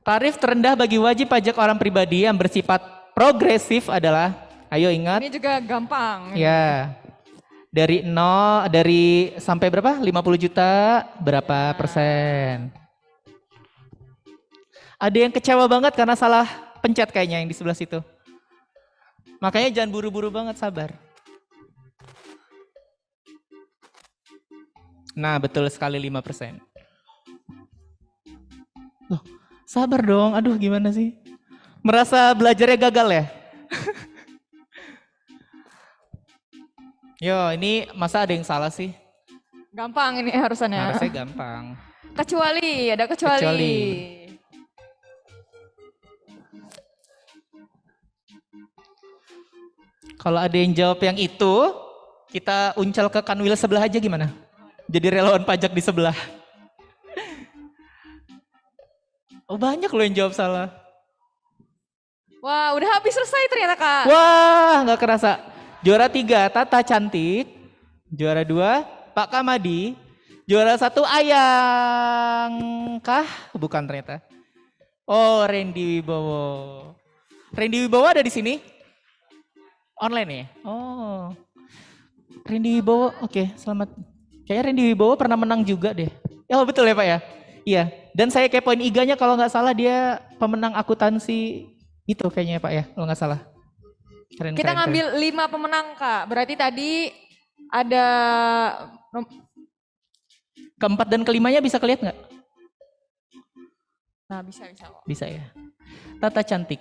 Tarif terendah bagi wajib pajak orang pribadi yang bersifat progresif adalah, ayo ingat. Ini juga gampang. Ya. Dari sampai berapa? 50 juta, berapa persen? Ada yang kecewa banget karena salah pencet kayaknya yang di sebelah situ. Makanya jangan buru-buru banget, sabar. Nah, betul sekali 5%. Loh, sabar dong. Aduh, gimana sih? Merasa belajarnya gagal ya? Yo, ini masa ada yang salah sih? Gampang ini harusnya. Harusnya gampang. Ada kecuali. Kalau ada yang jawab yang itu, kita uncal ke kanwil sebelah aja gimana? Jadi relawan pajak di sebelah. Oh banyak loh yang jawab salah. Wah udah habis selesai ternyata Kak. Wah gak kerasa. Juara 3 Tata Cantik. Juara 2 Pak Kamadi. Juara 1 Ayang kah? Bukan ternyata. Oh Randy Wibowo. Randy Wibowo ada di sini? Online ya? Oh. Randy Wibowo, oke, selamat. Kayaknya Randy Wibowo pernah menang juga deh. Oh betul ya Pak ya? Iya, dan saya kepoin IG-nya kalau nggak salah dia pemenang akuntansi itu kayaknya Pak ya, kalau nggak salah. Keren, Kita keren, ngambil keren. 5 pemenang Kak, berarti tadi ada... Keempat dan kelimanya bisa kelihat nggak? Nah bisa kok. Bisa ya. Tata cantik.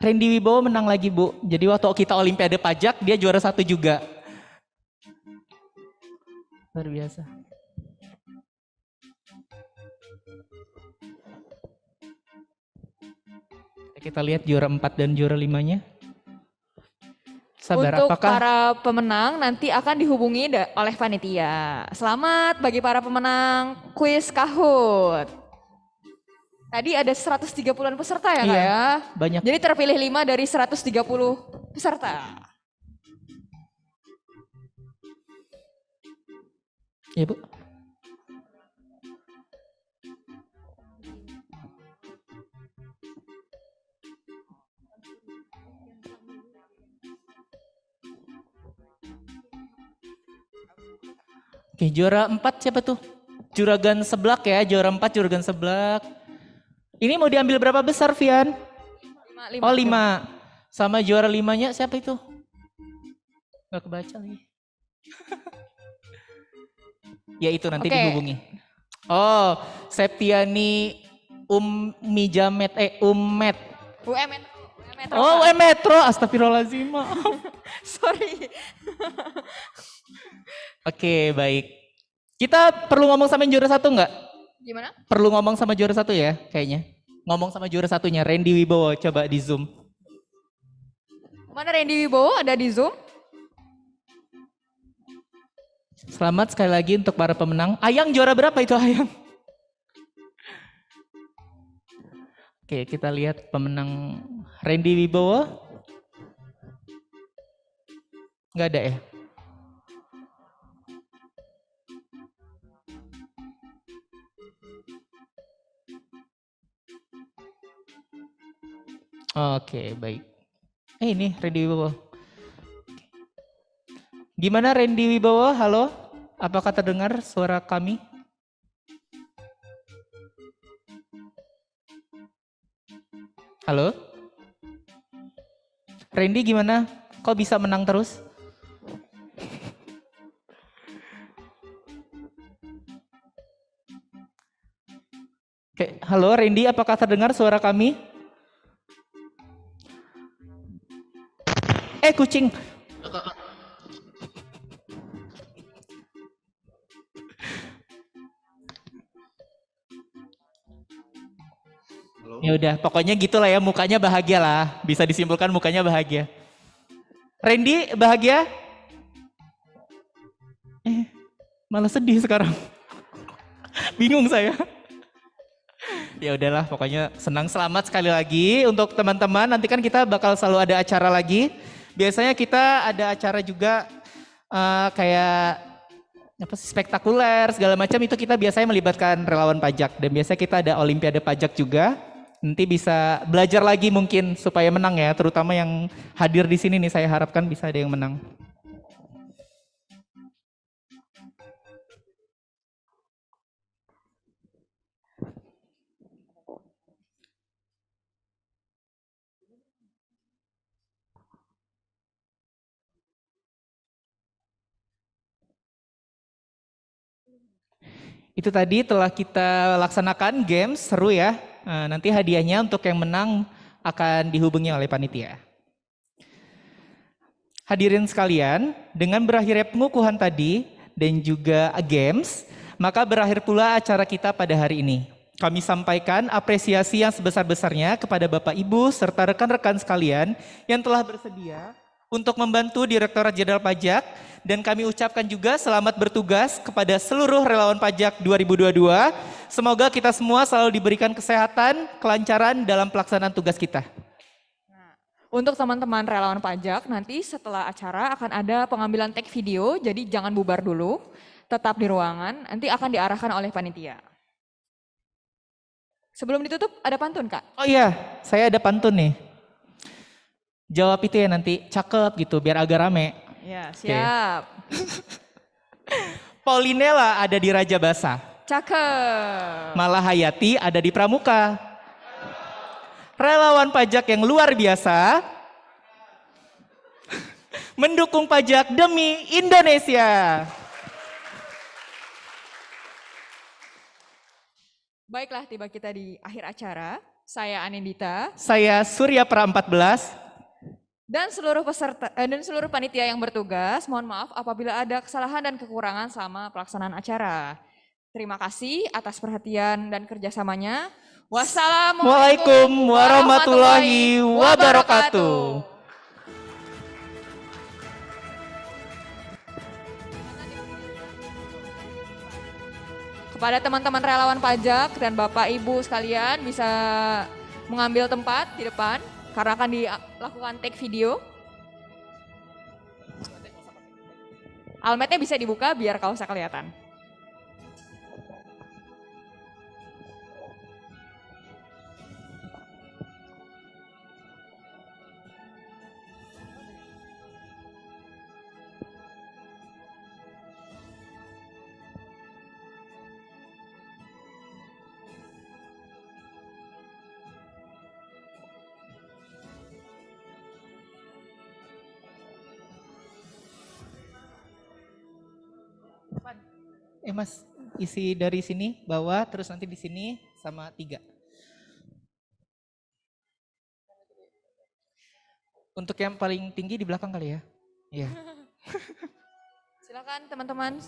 Randy Wibowo menang lagi Bu, jadi waktu kita Olimpiade Pajak dia juara 1 juga. Luar biasa. Kita lihat juara 4 dan juara 5-nya. Sabar, Untuk apakah para pemenang nanti akan dihubungi oleh panitia. Selamat bagi para pemenang kuis Kahoot. Tadi ada 130-an peserta ya Kak Iya, ya? banyak. Jadi terpilih 5 dari 130 peserta. Ya Bu. Oke, juara 4 siapa tuh? Juragan Seblak ya, juara 4 Juragan Seblak. Ini mau diambil berapa besar, Vian? 5. Oh 5. Sama juara 5-nya siapa itu? Gak kebaca lagi. Ya itu nanti dihubungi. Oh, Septiani Ummet. Metro. Oh, Metro. Astagfirullahaladzim. Sorry. Oke, baik. Kita perlu ngomong sama yang juara 1 nggak? Gimana? Perlu ngomong sama juara 1 ya, kayaknya. Ngomong sama juara 1-nya, Randy Wibowo. Coba di Zoom. Mana Randy Wibowo ada di Zoom? Selamat sekali lagi untuk para pemenang. Ayang juara berapa itu Ayang? Oke, kita lihat pemenang Randy Wibowo. Nggak ada ya? Oke, baik. Ini Randy Wibowo. Gimana Randy Wibowo? Halo? Apakah terdengar suara kami? Halo? Randy gimana? Kok bisa menang terus? Oke, halo Randy, apakah terdengar suara kami? Kucing. Ya udah, pokoknya gitulah ya, mukanya bahagia lah. Bisa disimpulkan mukanya bahagia. Randy bahagia? Malah sedih sekarang. Bingung saya. Ya udahlah, pokoknya senang, selamat sekali lagi untuk teman-teman. Nanti kan kita bakal selalu ada acara lagi. Biasanya kita ada acara juga kayak apa sih, spektakuler segala macam, itu kita biasanya melibatkan relawan pajak, dan biasanya kita ada Olimpiade Pajak juga. Nanti bisa belajar lagi mungkin supaya menang ya, terutama yang hadir di sini nih, saya harapkan bisa ada yang menang. Itu tadi telah kita laksanakan games, seru ya. Nanti hadiahnya untuk yang menang akan dihubungi oleh panitia. Hadirin sekalian, dengan berakhirnya pengukuhan tadi dan juga games, maka berakhir pula acara kita pada hari ini. Kami sampaikan apresiasi yang sebesar-besarnya kepada Bapak Ibu serta rekan-rekan sekalian yang telah bersedia untuk membantu Direktorat Jenderal Pajak, dan kami ucapkan juga selamat bertugas kepada seluruh relawan pajak 2022. Semoga kita semua selalu diberikan kesehatan, kelancaran dalam pelaksanaan tugas kita. Untuk teman-teman relawan pajak, nanti setelah acara akan ada pengambilan tag video, jadi jangan bubar dulu, tetap di ruangan, nanti akan diarahkan oleh panitia. Sebelum ditutup, ada pantun Kak? Oh iya, saya ada pantun nih. Jawab itu ya nanti, cakep gitu, biar agak rame. Ya, siap. Paulinella ada di Raja Basa. Cakep. Malahayati ada di Pramuka. Relawan pajak yang luar biasa mendukung pajak demi Indonesia. Baiklah, tiba kita di akhir acara. Saya Anindita. Saya Surya Pra 14. Dan seluruh peserta dan seluruh panitia yang bertugas, mohon maaf apabila ada kesalahan dan kekurangan selama pelaksanaan acara. Terima kasih atas perhatian dan kerjasamanya. Wassalamualaikum warahmatullahi wabarakatuh. Kepada teman-teman relawan pajak dan Bapak Ibu sekalian bisa mengambil tempat di depan karena akan dilakukan take video. Almetnya bisa dibuka biar kaosnya kelihatan. Mas, isi dari sini bawah, terus nanti di sini sama 3. Untuk yang paling tinggi di belakang kali ya? Iya. Silakan teman-teman.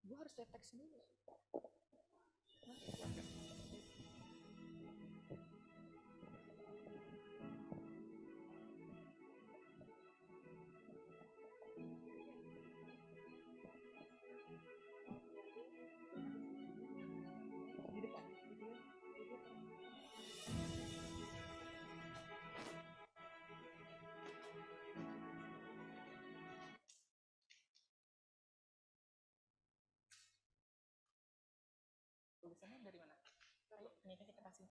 Gue harus teks dulu. Tulisannya dari mana? Ini kita kasih.